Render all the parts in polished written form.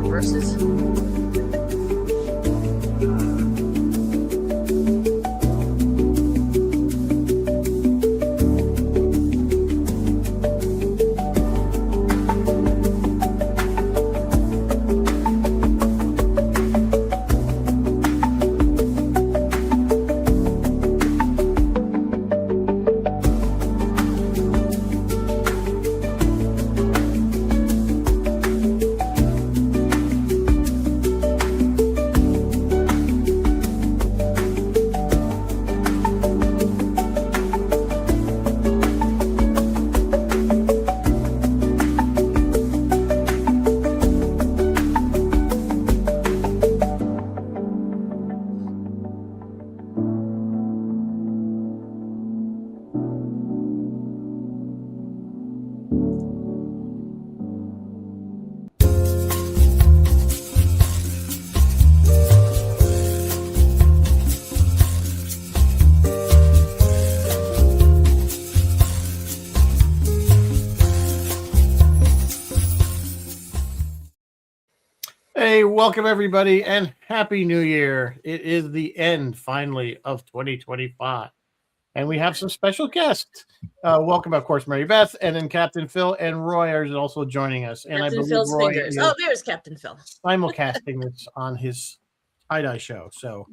versus. Hey, welcome everybody and Happy New Year. It is the end finally of 2025. And we have some special guests. Welcome, of course, Mary Beth, and then Captain Phil and Roy are also joining us. And Captain I believe Phil's Roy fingers. is Oh, there's Captain Phil. simulcasting this on his tie-dye show. So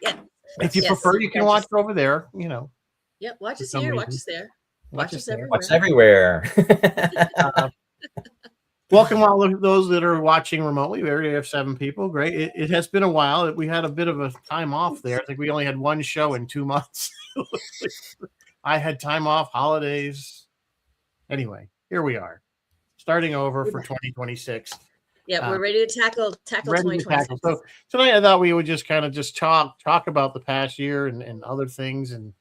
Yeah. if you Yes. prefer, you can watch it over there, you know. Yep, watch us some here, reason. watch us there. Watch Watch us us there. everywhere. What's everywhere? Welcome all of those that are watching remotely. We already have 7 people. Great. It has been a while. We had a bit of a time off there. I think we only had one show in 2 months. I had time off, holidays. Anyway, here we are, starting over for 2026. Yeah, we're ready to tackle 2026. So tonight I thought we would just kind of talk about the past year and other things and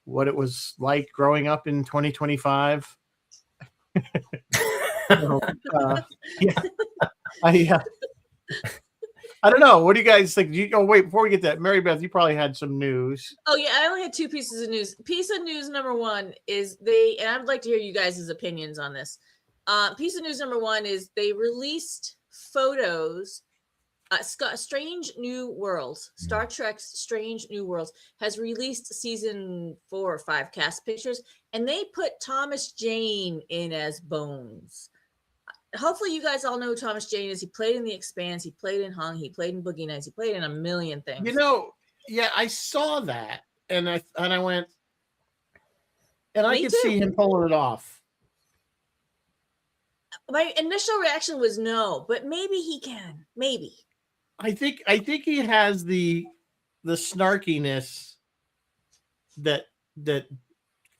what it was like growing up in 2025. I don't know. What do you guys think? Wait, before we get that, Mary Beth, you probably had some news. Oh yeah, I only had 2 pieces of news. Piece of news number 1 is and I'd like to hear you guys' opinions on this. Piece of news number 1 is they released photos. Strange New Worlds, Star Trek's Strange New Worlds has released season 4 or 5 cast pictures, and they put Thomas Jane in as Bones. Hopefully you guys all know who Thomas Jane is. He played in The Expanse, he played in Hung, he played in Boogie Nights, he played in a million things. Yeah, I saw that and I went, and I could too. see him pulling it off. My initial reaction was no, but maybe he can. Maybe. I think he has the snarkiness that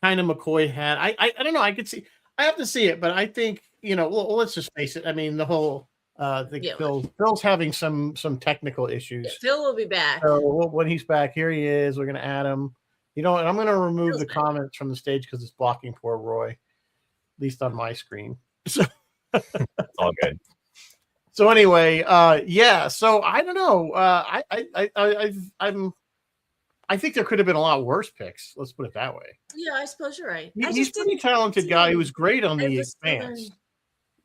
kind of McCoy had. I don't know. I could see. I have to see it, but I think well, let's just face it. I mean, the whole Phil's having some technical issues. Yeah, Phil will be back. So when he's back, here he is. We're going to add him. And I'm going to remove Phil's the back. comments from the stage because it's blocking poor Roy, at least on my screen. So It's all good. So anyway, So I don't know. I think there could have been a lot worse picks. Let's put it that way. Yeah, I suppose you're right. He's a pretty talented guy. He was great on The Expanse.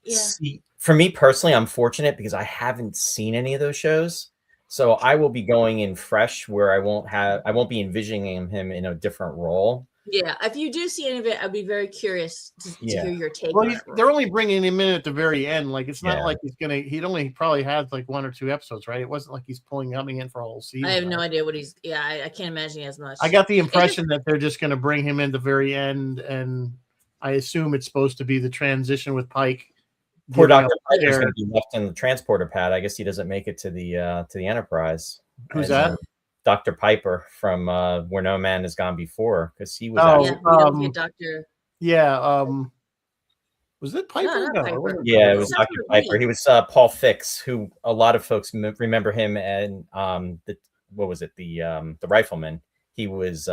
Yeah. See, for me personally, I'm fortunate because I haven't seen any of those shows. So I will be going in fresh where I won't be envisioning him in a different role. Yeah, if you do see any of it, I'd be very curious to hear your take on it. They're only bringing him in at the very end. Like, it's not like he'd only probably had like 1 or 2 episodes, right? It wasn't like he's coming in for a whole season. I have no idea what I can't imagine he has much. I got the impression that they're just going to bring him in the very end, and I assume it's supposed to be the transition with Pike. Poor Dr. Piper's going to be left in the transporter pad. I guess he doesn't make it to the Enterprise. Who's that? Dr. Piper from Where No Man Has Gone Before, because he was. Doctor. Yeah. Was it Piper? No, Piper. Yeah, it was Dr. Piper. He was Paul Fix, who a lot of folks remember him and the Rifleman. He was.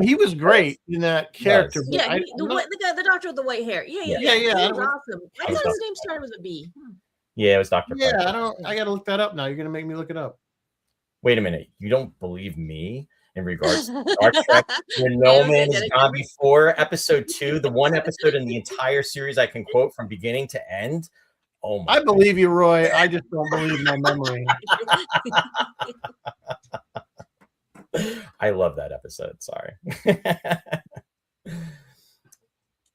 He was great in that character. Yeah, the doctor with the white hair. Yeah. He was awesome. I thought his name started with a B. Yeah, it was Dr. Yeah, Piper. I got to look that up now. You're going to make me look it up. Wait a minute. You don't believe me in regards to Star Trek? Where No Man Has Gone Before, episode 2, the one episode in the entire series I can quote from beginning to end. Oh my! I believe you, Roy. I just don't believe my memory. I love that episode. Sorry.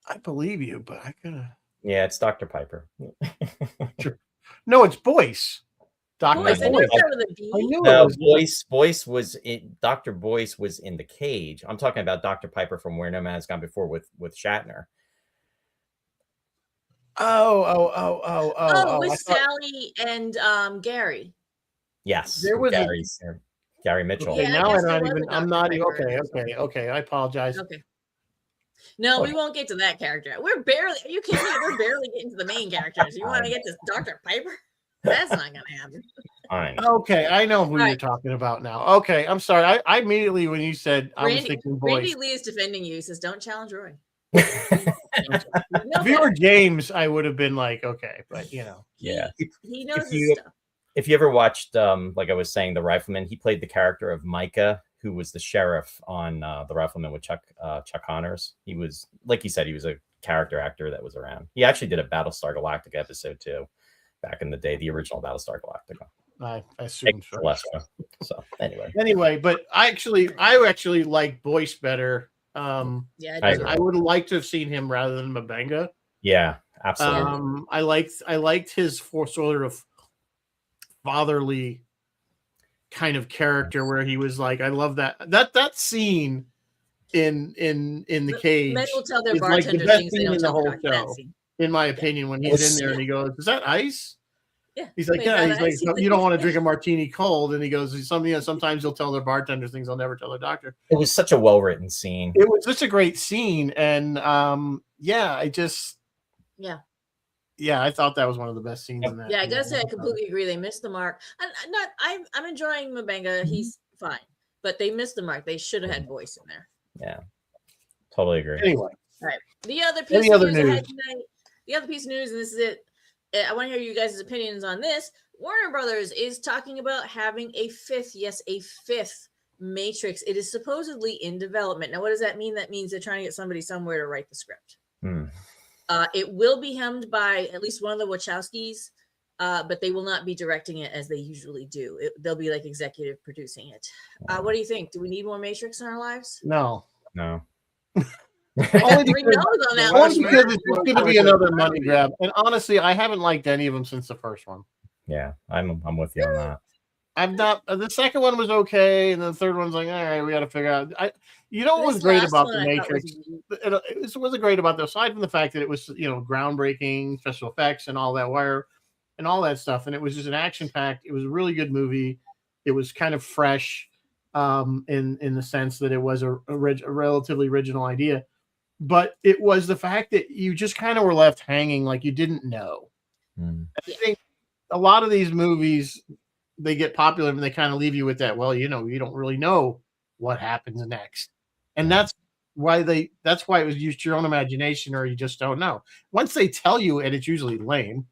I believe you, but I gotta. Yeah, it's Dr. Piper. No, it's Boyce. Dr. Boyce, I knew Boyce. it started with a B. I knew it No, was. Boyce was in. Dr. Boyce was in the cage. I'm talking about Dr. Piper from Where No Man Has Gone Before with Shatner. Oh! With I thought- Sally and Gary. Yes, There was a- Gary Mitchell. Okay, Yeah, I now guess I'm not there was even. a I'm Dr. not even. Piper. Okay. I apologize. Okay. No, Oh, we won't get to that character. We're barely. Are you kidding me? We're barely getting to the main characters. You want to get to Dr. Piper? That's not gonna happen. Fine. Okay, I know who All you're right. talking about now. Okay, I'm sorry. I immediately when you said I was Randy, thinking Randy Boyce. Lee is defending you. He says, "Don't challenge Roy." If you were James, I would have been like, okay, but you know. Yeah. He knows If his you- stuff. If you ever watched, like I was saying, The Rifleman, he played the character of Micah, who was the sheriff on The Rifleman with Chuck Connors. He was, like he said, he was a character actor that was around. He actually did a Battlestar Galactica episode too, back in the day, the original Battlestar Galactica. I assume so. So anyway, Anyway, but I actually like Boyce better. Yeah, I I do. agree. I would have liked to have seen him rather than Mabenga. yeah, absolutely. I liked his sort of fatherly kind of character where he was like, I love that scene in the cage. Men will tell their is like the bartender best things they scene don't in the tell whole the doctor. That show. scene. In my opinion, when he's in there and he goes, "Is that ice?" Yeah. He's like, Wait, "Yeah." that He's like, ice? "You don't want to drink a martini cold," and he goes, Sometimes you'll tell their bartenders things they'll never tell their doctor." It was such a well-written scene. It was such a great scene, and I just I thought that was one of the best scenes in that. Yeah, I gotta say, I completely agree. They missed the mark. I'm enjoying Mabenga. He's fine, but they missed the mark. They should have had Boyce in there. Yeah, totally agree. Anyway, The other piece Any of other news, I news? had tonight, the other piece of news, and this is it. I want to hear you guys' opinions on this. Warner Brothers is talking about having a fifth Matrix. It is supposedly in development. Now, what does that mean? That means they're trying to get somebody somewhere to write the script. It will be helmed by at least one of the Wachowskis, but they will not be directing it as they usually do. They'll be like executive producing it. What do you think? Do we need more Matrix in our lives? no. I got Only 3 because- no's on that Only one. because it's going to be another money grab. And honestly, I haven't liked any of them since the first one. Yeah, I'm with you on that. I'm not. The second one was okay, and the third one's like, all right, we got to figure out. What was This great last about one the I thought Matrix? was- It wasn't great about aside from the fact that it was groundbreaking special effects and all that wire and all that stuff, and it was just an action packed. It was a really good movie. It was kind of fresh, in the sense that it was a relatively original idea, but it was the fact that you just kind of were left hanging, like you didn't know. I think a lot of these movies, they get popular and they kind of leave you with that. Well, you don't really know what happens next, and that's why it was used your own imagination, or you just don't know. Once they tell you, and it's usually lame.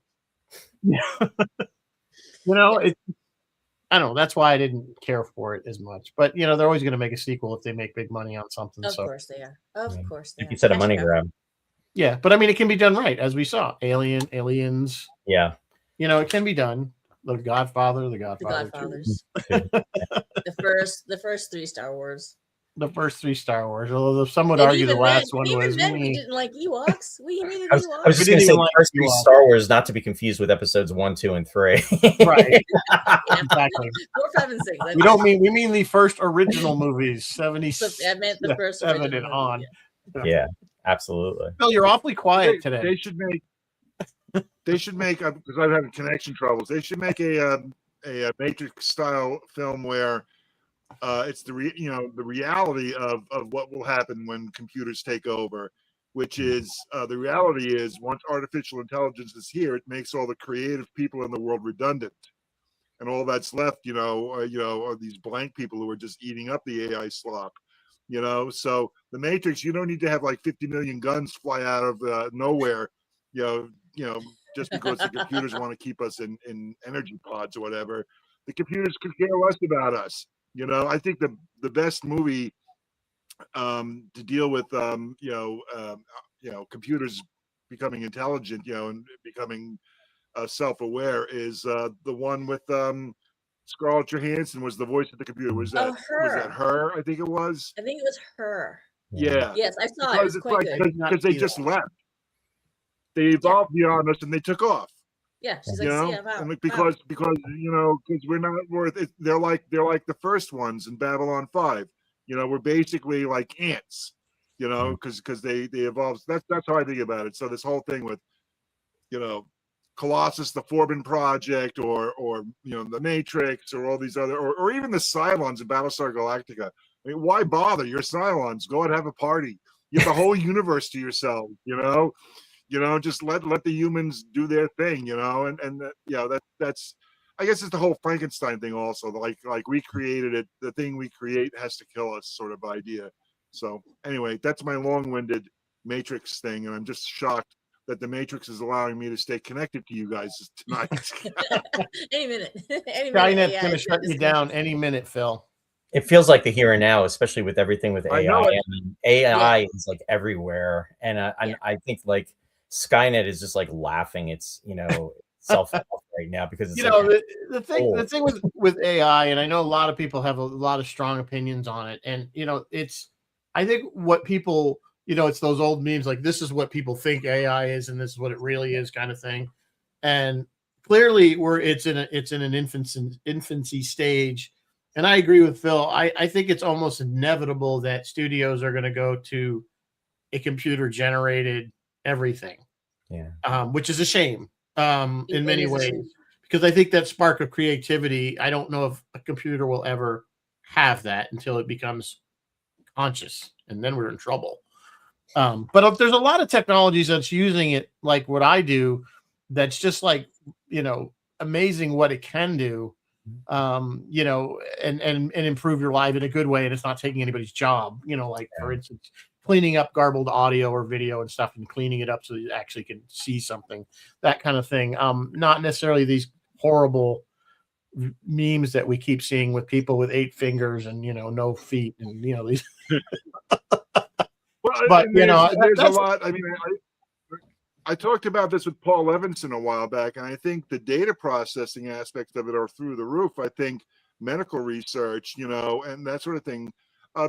I don't know. That's why I didn't care for it as much. But they're always going to make a sequel if they make big money on something. Of course they are. Of course they Like are. you said, a Cash money grab. grab. Yeah, but I mean, it can be done right, as we saw. Aliens. Yeah, It can be done. The Godfather. The 2. Godfathers. the first 3 Star Wars. The first 3 Star Wars. Although some would And argue the even last then, one even was. then we didn't like Ewoks. We hated I was Ewoks. just We going didn't to say even like first 3 Ewoks. Star Wars, not to be confused with episodes 1, 2, and 3. Right. Exactly. 4, 5, and 6. We mean the first original movies, 70s. I meant the first 7 and original on. movie, Yeah, absolutely. Phil, you're awfully quiet today. They should make because I'm having connection troubles. They should make a Matrix style film where it's the reality of what will happen when computers take over, which is the reality is once artificial intelligence is here, it makes all the creative people in the world redundant, and all that's left, are these blank people who are just eating up the AI slop. So the Matrix, you don't need to have like 50 million guns fly out of nowhere, just because the computers want to keep us in energy pods or whatever. The computers could care less about us. I think the best movie to deal with computers becoming intelligent, and becoming self-aware is the one with Scarlett Johansson was the voice of the computer. Was that her? I think it was. I think it was her. Yeah. Yes, I saw it. It was quite good. Because they just left. They evolved beyond us and they took off. Yeah, she's You like, know, see, I'm out. and because we're not worth it. They're like the first ones in Babylon 5. We're basically like ants. Because they evolved. That's how I think about it. So this whole thing with Colossus, the Forbin Project, or the Matrix, or all these other, or even the Cylons in Battlestar Galactica. I mean, why bother? You're Cylons. Go and have a party. You have the whole universe to yourself. Just let the humans do their thing. That's I guess it's the whole Frankenstein thing also. Like we created it. The thing we create has to kill us, sort of idea. So anyway, that's my long-winded Matrix thing, and I'm just shocked that the Matrix is allowing me to stay connected to you guys tonight. Any minute. Skynet's going to shut you down any minute, Phil. It feels like the here and now, especially with everything with AI. I mean, AI is like everywhere, and I think like Skynet is just like laughing. It's self right now because it's the thing with AI, and I know a lot of people have a lot of strong opinions on it, and I think what people. It's those old memes like this is what people think AI is and this is what it really is kind of thing. And clearly it's in an infancy stage. And I agree with Phil. I think it's almost inevitable that studios are going to go to a computer generated everything. Yeah. Which is a shame in many ways, because I think that spark of creativity, I don't know if a computer will ever have that until it becomes conscious, and then we're in trouble. But there's a lot of technologies that's using it like what I do, that's just like, amazing what it can do, and improve your life in a good way. And it's not taking anybody's job, for instance, cleaning up garbled audio or video and stuff and cleaning it up so you actually can see something, that kind of thing. Not necessarily these horrible memes that we keep seeing with people with 8 fingers and, no feet and, these. Well, but there's a lot. I mean, I talked about this with Paul Levinson a while back, and I think the data processing aspects of it are through the roof. I think medical research, and that sort of thing,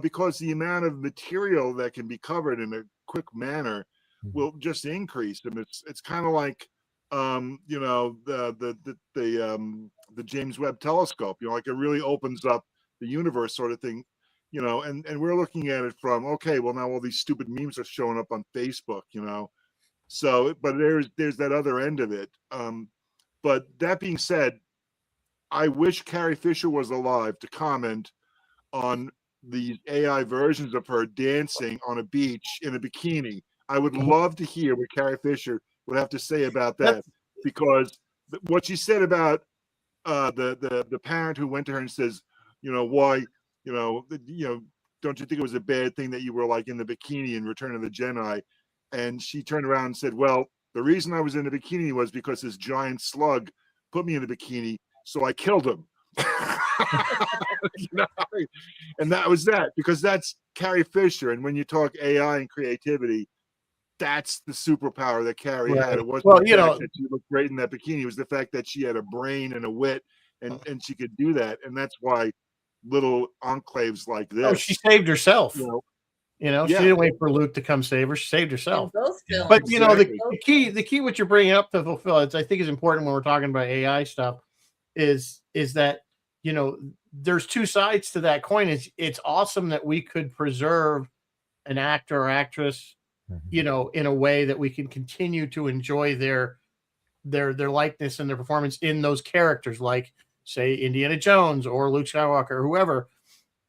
because the amount of material that can be covered in a quick manner will just increase. And it's kind of like, the James Webb Telescope. Like it really opens up the universe, sort of thing. And we're looking at it from, okay, well, now all these stupid memes are showing up on Facebook, so, but there's that other end of it. But that being said, I wish Carrie Fisher was alive to comment on the AI versions of her dancing on a beach in a bikini. I would love to hear what Carrie Fisher would have to say about that, because what she said about the parent who went to her and says, why, don't you think it was a bad thing that you were like in the bikini in Return of the Jedi? And she turned around and said, well, the reason I was in the bikini was because this giant slug put me in the bikini, so I killed him. And that was that, because that's Carrie Fisher. And when you talk AI and creativity, that's the superpower that Carrie had. It wasn't the fact that she looked great in that bikini. It was the fact that she had a brain and a wit, and she could do that. And that's why little enclaves like this. Oh, she saved herself. She didn't wait for Luke to come save her. She saved herself. Both films. But the key what you're bringing up to fulfill, I think is important when we're talking about AI stuff, is that there's two sides to that coin. It's awesome that we could preserve an actor or actress, in a way that we can continue to enjoy their likeness and their performance in those characters, like say Indiana Jones or Luke Skywalker or whoever.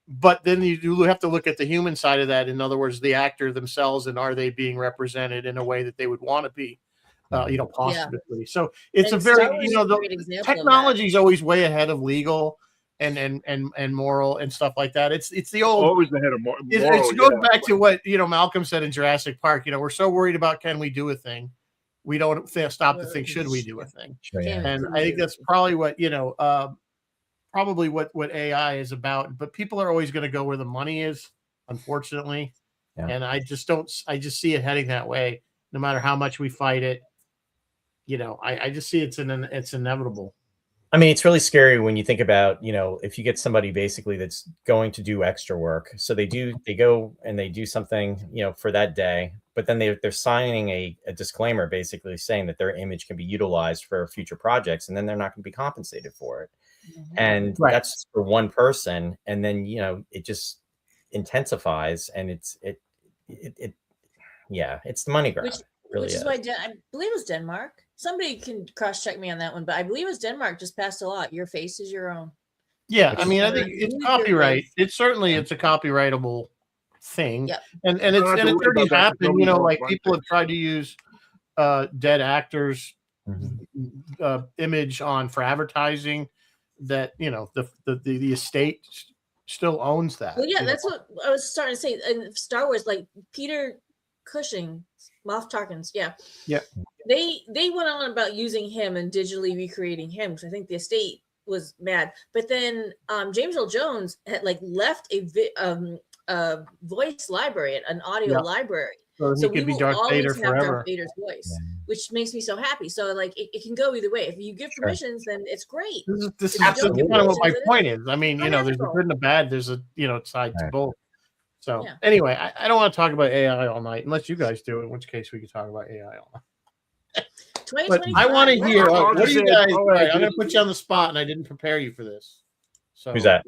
But then you do have to look at the human side of that. In other words, the actor themselves, and are they being represented in a way that they would want to be, possibly. Yeah. So it's a very, the technology is always way ahead of legal and moral and stuff like that. It's the old, always ahead of moral. It goes back to what, Malcolm said in Jurassic Park. We're so worried about, can we do a thing? We don't stop to think, should we do a thing? Sure, yeah. And I think that's probably what, what AI is about. But people are always going to go where the money is, unfortunately. Yeah. And I just see it heading that way, no matter how much we fight it. I just see it's inevitable. I mean, it's really scary when you think about, if you get somebody basically that's going to do extra work. So they go and they do something, for that day, but then they're signing a disclaimer basically saying that their image can be utilized for future projects, and then they're not going to be compensated for it. And Right. that's for one person. And then, it just intensifies, and it's the money grab. Which is why I believe it was Denmark. Somebody can cross check me on that one, but I believe it was Denmark just passed a law. Your face is your own. Yeah, I mean, I think it's copyright. It's a copyrightable thing. Yep. And don't it's have to worry already about that. happened. Nobody Like knows people have tried to use dead actors' Mhm. image on for advertising. That the estate still owns that. Well, yeah, that's what I was starting to say. In Star Wars, like Peter Cushing, Moff Tarkins, yeah. They went on about using him and digitally recreating him, because I think the estate was mad. But then James Earl Jones had left a voice library, an audio library. So he could be Darth Vader forever. Darth Vader's voice, which makes me so happy. So it can go either way. If you give permissions, then it's great. This is Absolutely. kind of what my point is. I mean, there's a good and a bad. There's a side to both. So anyway, I don't want to talk about AI all night unless you guys do, in which case we could talk about AI all night. But I want to hear what do you guys. Right, I'm going to put you on the spot, and I didn't prepare you for this. So Who's that?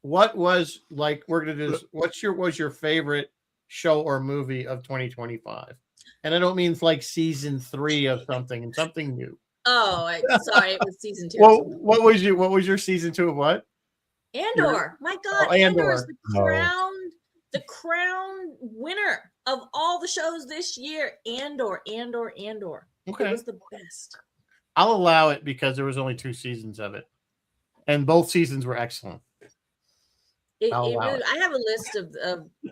What was we're going to do this. What was your favorite show or movie of 2025? And I don't mean season 3 of something and something new. Oh, sorry, it was season 2. Well, what was your season 2 of what? Andor. My God, Andor is the crown winner of all the shows this year. Andor. Okay. It was the best. I'll allow it because there was only 2 seasons of it, and both seasons were excellent. I have a list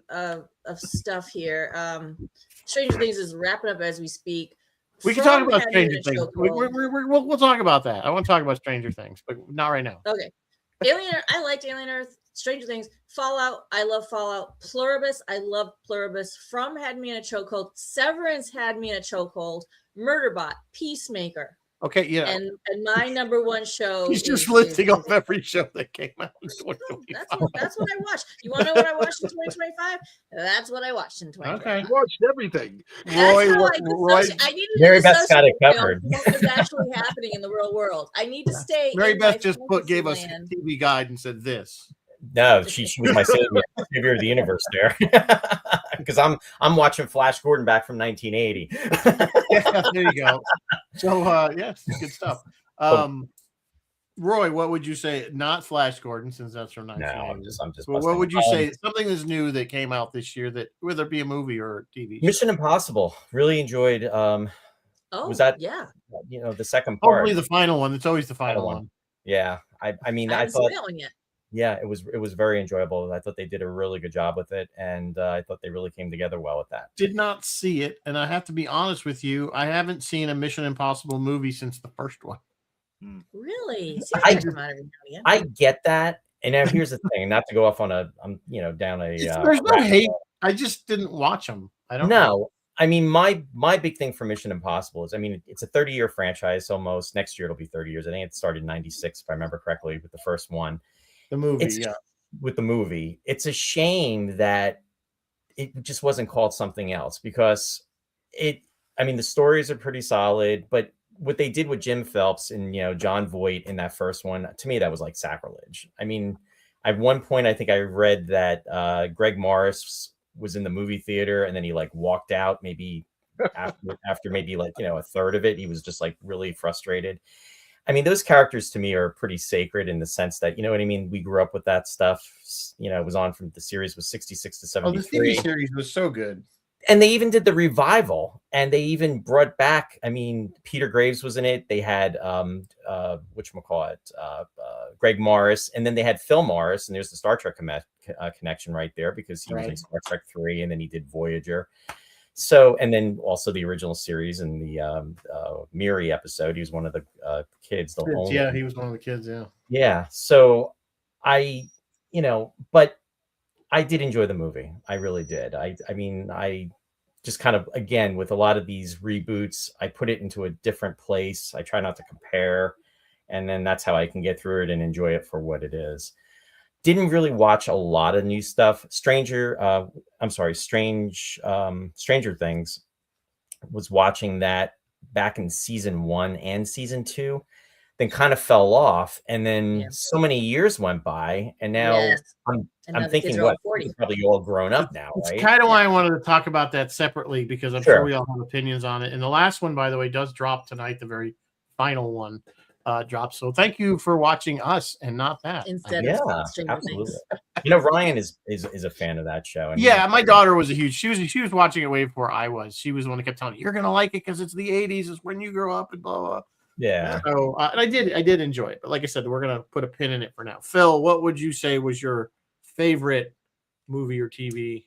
of stuff here. Stranger Things is wrapping up as we speak. We can talk about Stranger Things. We'll talk about that. I want to talk about Stranger Things, but not right now. Okay. I liked Alien Earth. Stranger Things. Fallout. I love Fallout. Pluribus. I love Pluribus. From had me in a chokehold. Severance had me in a chokehold. Murderbot. Peacemaker. Okay, yeah. And my number one show. He's just listing off every show that came out in 2025. That's what I watched. You want to know what I watched in 2025? That's what I watched in 2025. Okay. I watched everything. Mary Beth's got it covered. What was actually happening in the real world? I need to stay. Mary Beth just gave us a TV guide and said this. No, she was my savior of the universe there. Because I'm watching Flash Gordon back from 1980. Yeah, there you go. So yes, good stuff. Roy, what would you say? Not Flash Gordon, since that's from 1980. No, I'm just. Well, what would you say? Something that's new that came out this year, that whether it be a movie or a TV show? Mission Impossible. Really enjoyed. Was that the second part? Probably the final one. It's always the final one. Yeah, I mean, I haven't thought seen that one yet. Yeah, it was very enjoyable. I thought they did a really good job with it, and I thought they really came together well with that. Did not see it, and I have to be honest with you, I haven't seen a Mission Impossible movie since the first one. Really? I get that, and now here's the thing: not to go off on down a. There's no hate. I just didn't watch them. I don't know. I mean, my big thing for Mission Impossible is, I mean, it's a 30-year franchise almost. Next year it'll be 30 years. I think it started in 96, if I remember correctly, with the first one. The movie, with the movie. It's a shame that it just wasn't called something else, because the stories are pretty solid, but what they did with Jim Phelps and, John Voight in that first one, to me, that was like sacrilege. I mean, at one point, I think I read that Greg Morris was in the movie theater and then he walked out maybe after maybe a third of it. He was just really frustrated. I mean, those characters to me are pretty sacred in the sense that, you know what I mean? We grew up with that stuff. It was on from the series was 66 to 73. Oh, the TV series was so good. And they even did the revival, and they even brought back, Peter Graves was in it. They had, Greg Morris, and then they had Phil Morris, and there's the Star Trek connection right there, because he was in Star Trek 3, and then he did Voyager. So, and then also the original series and the Miri episode, he was one of the kids. Yeah, he was one of the kids. Yeah. Yeah. So but I did enjoy the movie. I really did. I just kind of, again, with a lot of these reboots, I put it into a different place. I try not to compare, and then that's how I can get through it and enjoy it for what it is. Didn't really watch a lot of new stuff. Stranger Things, was watching that back in season 1 and season 2, then kind of fell off, and then so many years went by, and now I'm the thinking, kids are all what, 40. they're probably all grown up now, It's right? kind of why I wanted to talk about that separately, because I'm sure we all have opinions on it. And the last one, by the way, does drop tonight. The very final one drops. So thank you for watching us and not that. Instead of Stranger absolutely. Things. You know, Ryan is a fan of that show. And Yeah, my daughter was a huge. She was watching it way before I was. She was the one that kept telling me, "You're gonna like it because it's the '80s. It's when you grow up and blah blah." Yeah. So and I did enjoy it, but like I said, we're gonna put a pin in it for now. Phil, what would you say was your favorite movie or TV?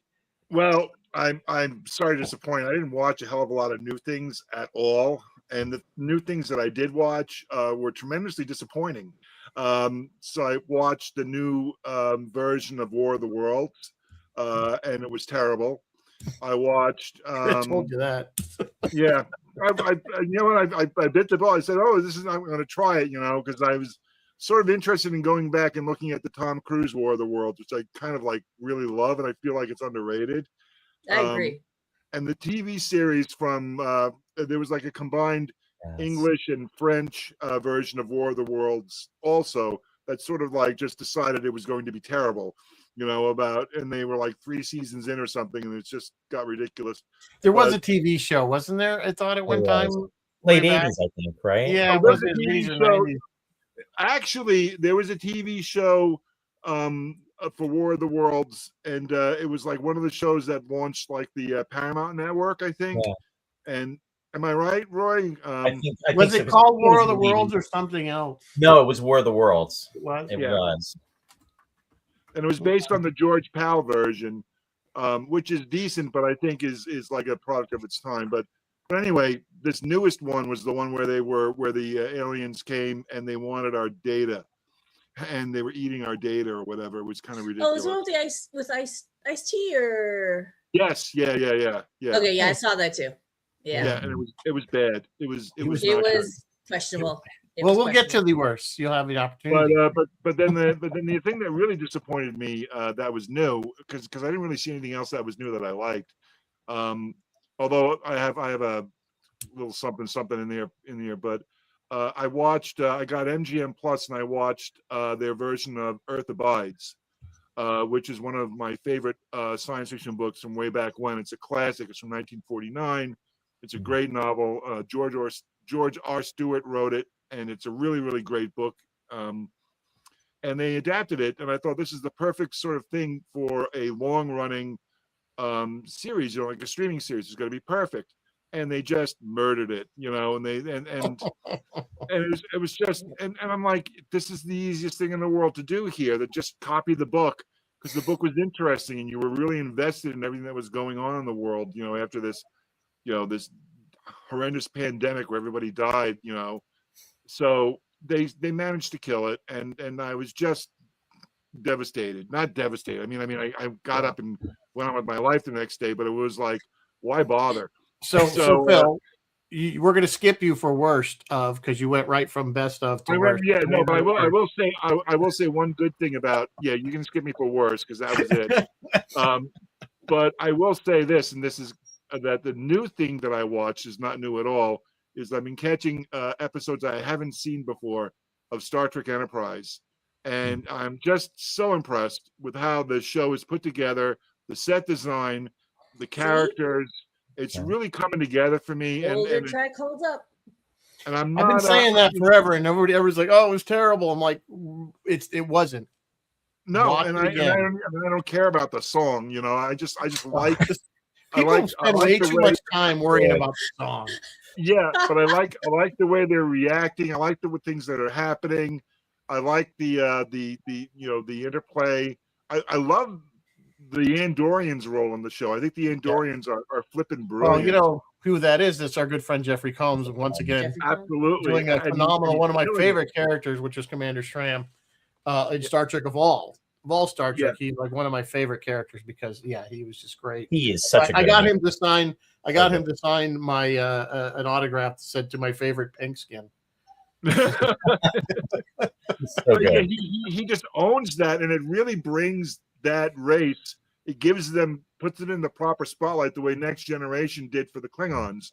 Well, I'm sorry to disappoint. I didn't watch a hell of a lot of new things at all, and the new things that I did watch were tremendously disappointing. So I watched the new version of War of the Worlds, and it was terrible. I watched. I told you that. Yeah, I you know what? I bit the bullet. I said, "Oh, this is I'm going to try it," because I was sort of interested in going back and looking at the Tom Cruise War of the Worlds, which I kind of like really love, and I feel like it's underrated. I agree. And the TV series from there was like a combined English and French version of War of the Worlds also that sort of like just decided it was going to be terrible, and they were like 3 seasons in or something, and it just got ridiculous. There was a TV show, wasn't there? I thought at one time. Late 80s, I think, right? Yeah, was it 80s or 90s? Actually, there was a TV show for War of the Worlds, and it was like one of the shows that launched like the Paramount Network, I think. Yeah. And am I right, Roy? I think was it called War of the Worlds or something else? No, it was War of the Worlds. It was. It was. And it was based on the George Powell version, which is decent, but I think is like a product of its time. But anyway, this newest one was the one where the aliens came and they wanted our data, and they were eating our data or whatever. It was kind of ridiculous. Oh, is one with Ice-T or? Yes, yeah. Okay, yeah, I saw that too. Yeah, and it was bad. It was questionable. Well, we'll get to the worst. You'll have the opportunity. But then the thing that really disappointed me that was new, because I didn't really see anything else that was new that I liked. Although I have a little something in there. But I watched. I got MGM Plus, and I watched their version of Earth Abides, which is one of my favorite science fiction books from way back when. It's a classic. It's from 1949. It's a great novel. George R. Stewart wrote it, and it's a really, really great book. And they adapted it, and I thought this is the perfect sort of thing for a long-running series, like a streaming series. It's going to be perfect. And they just murdered it, and it was just, and I'm like, this is the easiest thing in the world to do here, that just copy the book, because the book was interesting and you were really invested in everything that was going on in the world, after this, this horrendous pandemic where everybody died, so they managed to kill it, and I was just devastated. Not devastated. I mean, I got up and went on with my life the next day, but it was like, why bother? So Phil, we're going to skip you for worst of, because you went right from best of to worst. Yeah, no, but I will say one good thing about, you can skip me for worst because that was it. But I will say this, and this is that the new thing that I watched is not new at all. Is I've been catching episodes I haven't seen before of Star Trek Enterprise, and I'm just so impressed with how the show is put together, the set design, the characters. It's really coming together for me. Older track holds up. And I've been saying that forever, and everybody's like, "Oh, it was terrible." I'm like, it wasn't. No, and I don't care about the song. I just like. People spend way too much time worrying about the song. Yeah, but I like the way they're reacting. I like the things that are happening. I like the interplay. I love the Andorians' role in the show. I think the Andorians are flipping brilliant. Well, you know who that is? That's our good friend Jeffrey Combs. Once again, absolutely doing a phenomenal one of my favorite characters, which is Commander Shram in Star Trek Evolved. of all Star Trek, Yeah. he's like one of my favorite characters because he was just great. He is such a I good got man. him to sign. I got him to sign my an autograph that said to my favorite pink skin. He's so But yeah, good. he just owns that, and it really brings that race. It gives them, puts it in the proper spotlight the way Next Generation did for the Klingons.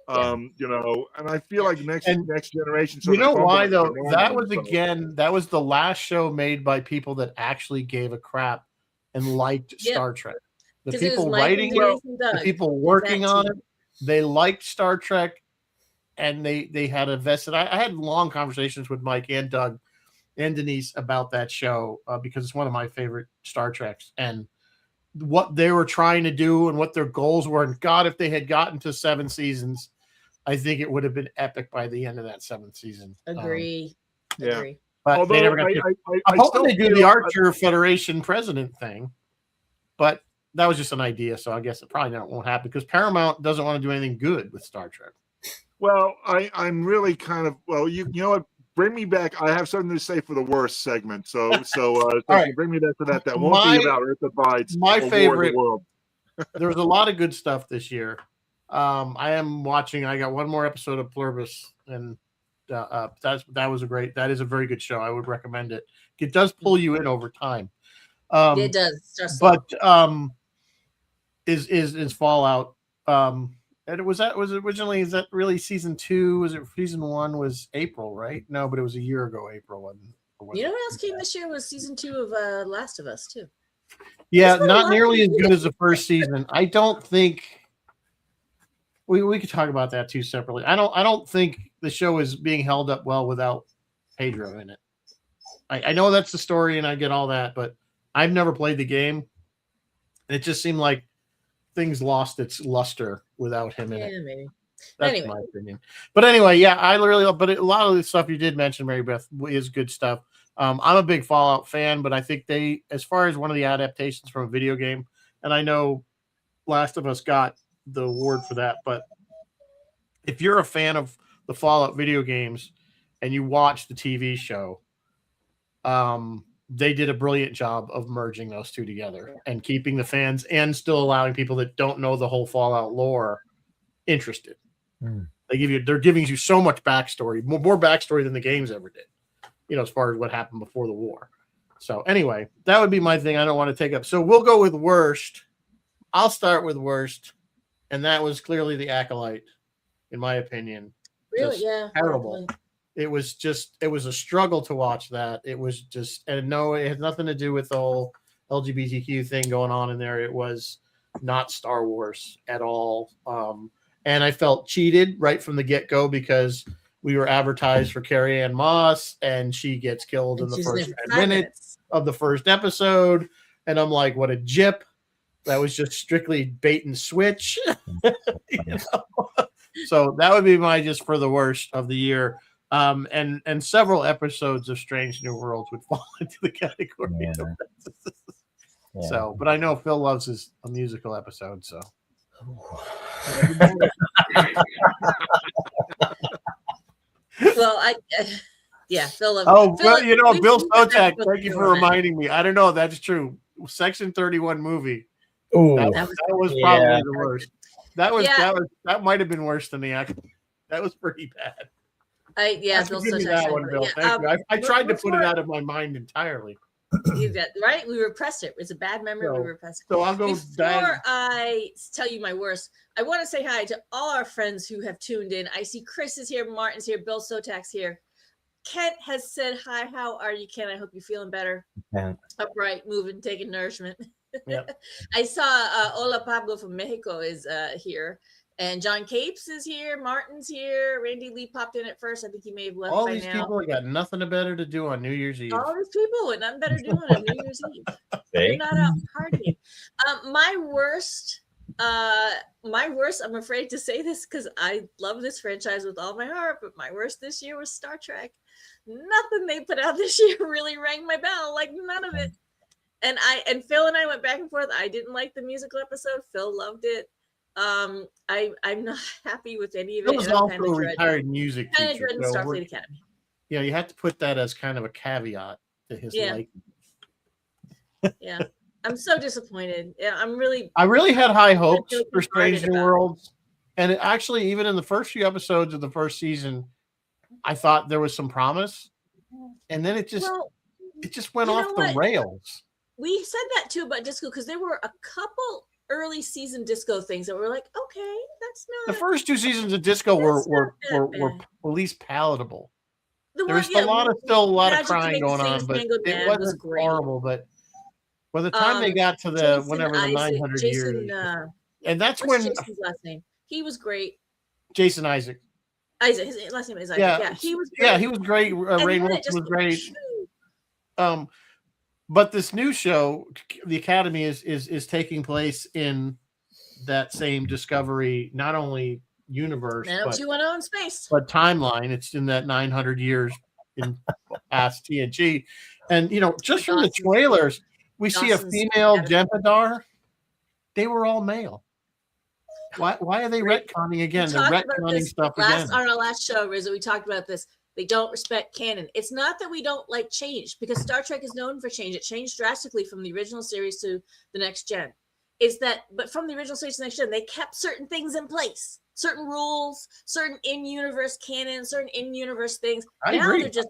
You know, and I feel like next generation. You know why though? That was again. that was the last show made by people that actually gave a crap and liked Star Trek. The 'Cause it was people Mike and writing Denise it, and the Doug. people working That on team. it, they liked Star Trek, and they had a vested. I had long conversations with Mike and Doug and Denise about that show because it's one of my favorite Star Treks and what they were trying to do and what their goals were. And God, if they had gotten to 7 seasons, I think it would have been epic by the end of that 7th season. Agree. Yeah. Agree. But Although they never got I I'm hoping still they do feel- the Archer Federation president thing, but that was just an idea, so I guess it probably won't happen because Paramount doesn't want to do anything good with Star Trek. Well, I'm really kind of you know what? Bring me back. I have something to say for the worst segment. So right. bring me that to that. That won't be about Earth Abides. My or War of the favorite. World. There was a lot of good stuff this year. I am watching. I got one more episode of Pluribus, and that is a very good show. I would recommend it. It does pull you in over time. It does. But is Fallout? And was originally, is that really season 2? Was it season 1 was April, right? No, but it was a year ago, April. You know what else came this year was season 2 of Last of Us too. Yeah, not nearly as good as the first season. I don't think we could talk about that too separately. I don't think the show is being held up well without Pedro in it. I know that's the story and I get all that, but I've never played the game. It just seemed like things lost its luster without him in it. Yeah, maybe. That's Anyway. my opinion. But anyway, yeah, I really love. But a lot of the stuff you did mention, Mary Beth, is good stuff. I'm a big Fallout fan, but I think they, as far as one of the adaptations from a video game, and I know Last of Us got the award for that, but if you're a fan of the Fallout video games and you watch the TV show, they did a brilliant job of merging those two together and keeping the fans and still allowing people that don't know the whole Fallout lore interested. They're giving you so much backstory, more backstory than the games ever did, as far as what happened before the war. So anyway, that would be my thing. I don't want to take up. So we'll go with worst. I'll start with worst. And that was clearly The Acolyte, in my opinion. Really? Just Yeah. terrible. It was a struggle to watch that. It was just, and no, it had nothing to do with the whole LGBTQ thing going on in there. It was not Star Wars at all. And I felt cheated right from the get-go because we were advertised for Carrie Ann Moss and she gets killed in the first 10 minutes of the first episode. And I'm like, what a jip. That was just strictly bait and switch. So that would be my just for the worst of the year. And several episodes of Strange New Worlds would fall into the category. Yeah. So, but I know Phil loves a musical episode. So, Well, Phil loves. Bill Phil, Sotak, thank you for reminding me. I don't know. That's true. Section 31 movie. Oh, That was probably the worst. That might have been worse than the act. That was pretty bad. Bill Give me that one, Bill. Thank you. I tried to put it out of my mind entirely. Right? We repressed it. It's a bad memory. We repressed it. So I'll go Before I tell you my worst, I want to say hi to all our friends who have tuned in. I see Chris is here, Martin's here, Bill Sotak's here. Kent has said hi. How are you, Kent? I hope you're feeling better. Yeah. Upright, moving, taking nourishment. Yep. I saw Hola Pablo from Mexico is here. And John Capes is here. Martin's here. Randy Lee popped in at first. I think he may have left all by these now. people got nothing better to do on New Year's Eve. All these people with nothing better doing on New Year's Eve. They're not out partying. My worst, I'm afraid to say this because I love this franchise with all my heart, but my worst this year was Star Trek. Nothing they put out this year really rang my bell, like none of it. And Phil and I went back and forth. I didn't like the musical episode. Phil loved it. I'm not happy with any of it. It was also a retired music Kind of teacher. dreading So Starfleet Academy. yeah, you have to put that as kind of a caveat to his life. Yeah, I'm so disappointed. Yeah, I'm really. I really had high hopes really for Strange bombarded New about it. Worlds, and it actually, even in the first few episodes of the first season, I thought there was some promise, and then it just Well, went you off know the what? rails. We said that too about disco because there were a couple early season disco things that were like, okay, that's The not first 2 seasons of Disco That's were not that bad. at least palatable. the There one. was Yeah, still a lot of Magic to crying Make the going Saints on, but Man Go it Mad was wasn't great. horrible. But by the time they got to the Jason whenever the Isaac, 900 Jason, years, and that's what's when Jason's last name? He was great. Jason Isaac. Isaac, his last name is Isaac. Yeah, Yeah, he was. yeah, Great. he was great. And Rainn then it Wilson just was great. But this new show, the Academy, is taking place in that same Discovery, not only universe, but 90210 in space. timeline. It's in that 900 years in past TNG, and just from the trailers, we see a Dawson's female Academy. Jem'Hadar. They were all male. Why are they retconning again? They're retconning stuff again. On our last show, Rizzo, we talked about this. They don't respect canon. It's not that we don't like change, because Star Trek is known for change. It changed drastically from the original series to the next gen. But from the original series to the next gen, they kept certain things in place, certain rules, certain in-universe canon, certain in-universe things. I now agree. they're just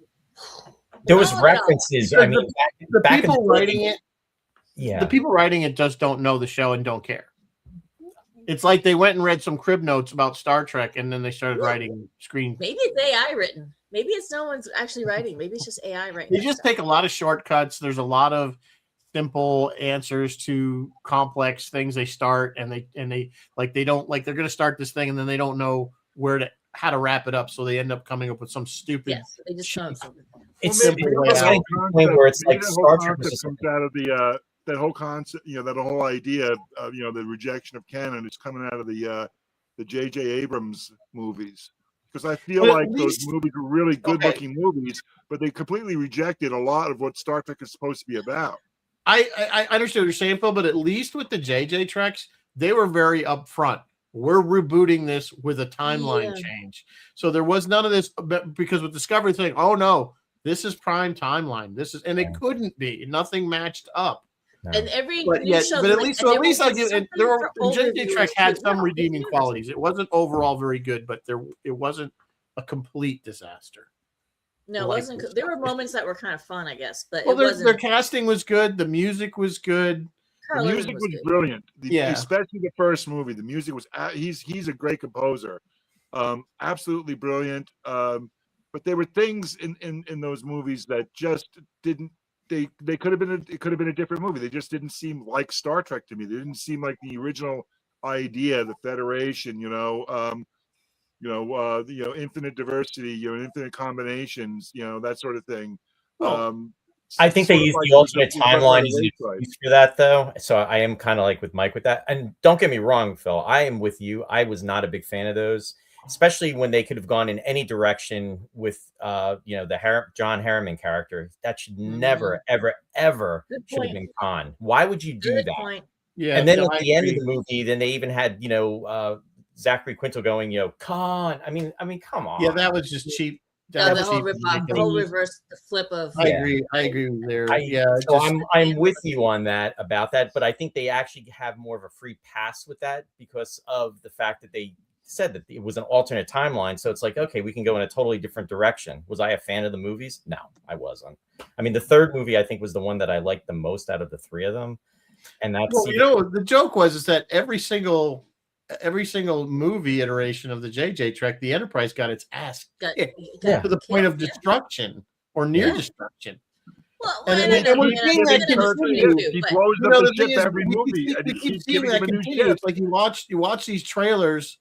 There was blowing it up. references. Because I mean, the back in people the writing day- it, yeah, the people writing it just don't know the show and don't care. It's like they went and read some crib notes about Star Trek, and then they started writing screen. Maybe it's AI written. Maybe it's no one's actually writing. Maybe it's just AI writing. They that just stuff. take a lot of shortcuts. There's a lot of simple answers to complex things. They start and they like they don't like they're going to start this thing and then they don't know how to wrap it up, so they end up coming up with some stupid. Yes, they just found something. it's simple it's layout. getting to the point where it's like that Star whole Trek was concept just comes out of the that whole concept, that whole idea of the rejection of canon is coming out of the J.J. Abrams movies. Because I feel But at like those least- movies were really good-looking movies, but they completely rejected a lot of what Star Trek is supposed to be about. I understand what you're saying, Phil, but at least with the JJ Treks, they were very upfront. We're rebooting this with a timeline change. So there was none of this, because with Discovery saying, oh no, this is prime timeline. And it couldn't be. Nothing matched up. no. And every But new yeah, show, but at like- least and so at there least will I'll be give. And something there were for the older JJ viewers Trek had too. some No, redeeming it's qualities. It wasn't overall very good, but it wasn't a complete disaster. No, it like wasn't. this There were moments that were kind of fun, I guess, but Well, it their wasn't. casting was good. The music was good. Carl The Urban music was good. brilliant. Yeah. Especially the first movie. The music was he's a great composer. Absolutely brilliant. But there were things in those movies that just didn't they could have been it could have been a different movie. They just didn't seem like Star Trek to me. They didn't seem like the original idea, the Federation, infinite diversity, infinite combinations, that sort of thing. Well, I think they sort of use like the alternate we talked about timeline the as an wayside. excuse for that, though. So I am kind of like with Mike with that. And don't get me wrong, Phil. I am with you. I was not a big fan of those, especially when they could have gone in any direction with, the John Harriman character. That should never, ever, ever Good should have point. been Khan. Why would you do Good that? point. Yeah, And then no, at I the end of agree. the movie, then they even had, Zachary Quinto going, Khan. I mean, come on. Yeah, that was just cheap. No, That the was whole cheap. rip off, the whole reverse, the flip of. I Yeah. agree. I agree with there. So I'm with you on that about that, but I think they actually have more of a free pass with that because of the fact that they said that it was an alternate timeline. So it's like, okay, we can go in a totally different direction. Was I a fan of the movies? No, I wasn't. I mean, the third movie I think was the one that I liked the most out of the three of them, and that's the joke was that every single movie iteration of the JJ Trek, the Enterprise got its ass kicked to the point of destruction or near destruction. Well, And I then know, we're yeah, seeing I that did it continue. too, He but- blows You up know, the the thing ship is, every movie, and we he keep keeps seeing giving that him a new continue. ship. It's like you watch these trailers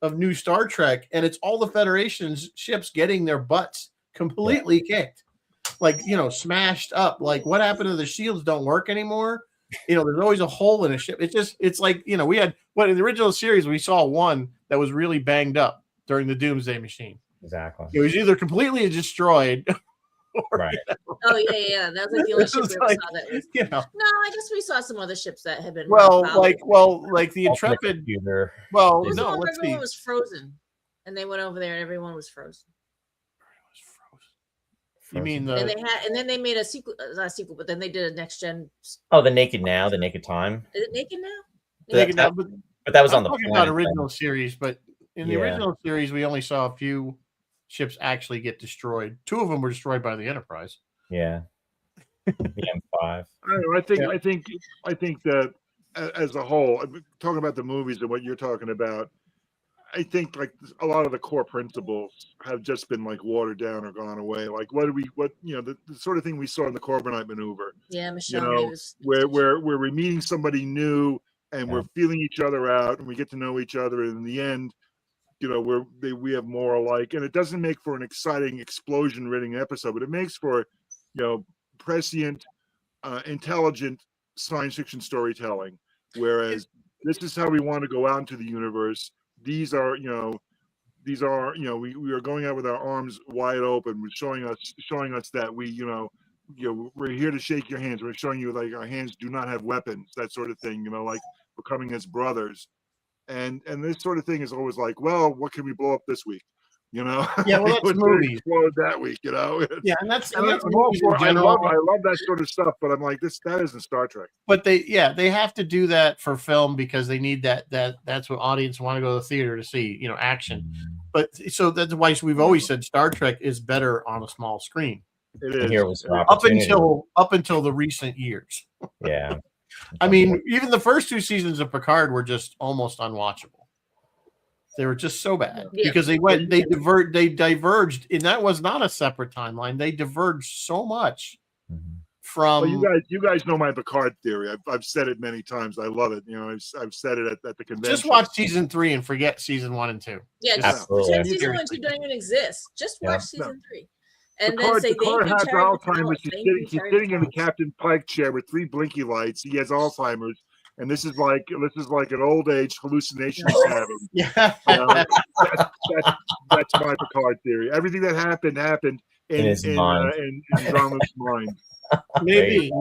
of new Star Trek, and it's all the Federation's ships getting their butts completely kicked, smashed up. Like, what happened to the shields? Don't work anymore. There's always a hole in a ship. It's like we had in the original series we saw one that was really banged up during the Doomsday Machine. exactly It was either completely destroyed, or, right. Oh yeah. That was like the only ship we ever like, saw that was. you know. No, I guess we saw some other ships that had been. Well, fouled. like the Alternate Intrepid. computer. Well, It was the no, one where let's see. everyone was frozen, and they went over there, and everyone was frozen. You mean And the? and then they made a sequel, not a sequel, but then they did a next gen. Oh, the Naked Now, the Naked Time. Is it Naked Now? Naked Now, But that was I'm on the talking planet. about original series, but in the Yeah. original series, we only saw a few ships actually get destroyed. 2 of them were destroyed by the Enterprise. Yeah. The M5. I don't know, I think that as a whole, talking about the movies and what you're talking about, I think like a lot of the core principles have just been like watered down or gone away. Like the sort of thing we saw in the Corbinite Maneuver. Yeah, Michelle know, Hughes. where we're meeting somebody new and Yeah. we're feeling each other out and we get to know each other, and in the end, we have more alike, and it doesn't make for an exciting explosion-ridden episode, but it makes for prescient, intelligent science fiction storytelling. Whereas this is how we want to go out into the universe. These are we are going out with our arms wide open. We're showing us that we're here to shake your hands. We're showing you like our hands do not have weapons, that sort of thing. Like we're coming as brothers. And this sort of thing is always like, well, what can we blow up this week? Yeah, well, that's What's movies. explode that week, Yeah, and that's I'm all movies in for, I general. love that sort of stuff, but I'm like, that isn't Star Trek. But they have to do that for film because they need that's what audience want to go to the theater to see, action. But so that's why we've always said Star Trek is better on a small screen. It And is. here was your Up opportunity. until the recent years. Yeah. I mean, even the first 2 seasons of Picard were just almost unwatchable. They were just so bad because they diverged, and that was not a separate timeline. They diverged so much from. Well, you guys know my Picard theory. I've said it many times. I love it. I've said it at the convention. Just watch season 3 and forget season 1 and 2. Yeah, Absolutely. pretend season 1 and 2 don't even exist. Just watch season 3. And Picard, then say Picard thank has you, Terry Alzheimer's. McDowell. He's sitting in the Captain Pike chair with 3 blinky lights. He has Alzheimer's, and this is like an old age hallucination he's having. Yeah, That's my Picard theory. Everything that happened In his mind. in Jean-Luc's mind. maybe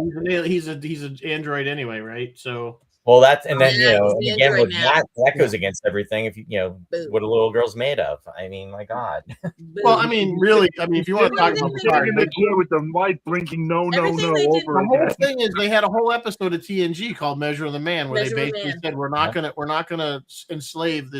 he's an android anyway, right? So Well, that's and then Yeah, and he's again Android with now. that goes against everything. If what a little girl's made of. I mean, my God. well, I mean, really, if you want to talk about Sitting Picard, in the chair with the light blinking, no, Everything they did- over the whole again. thing is they had a whole episode of TNG called Measure of the Man, where Measure they of the basically Man. said we're not gonna enslave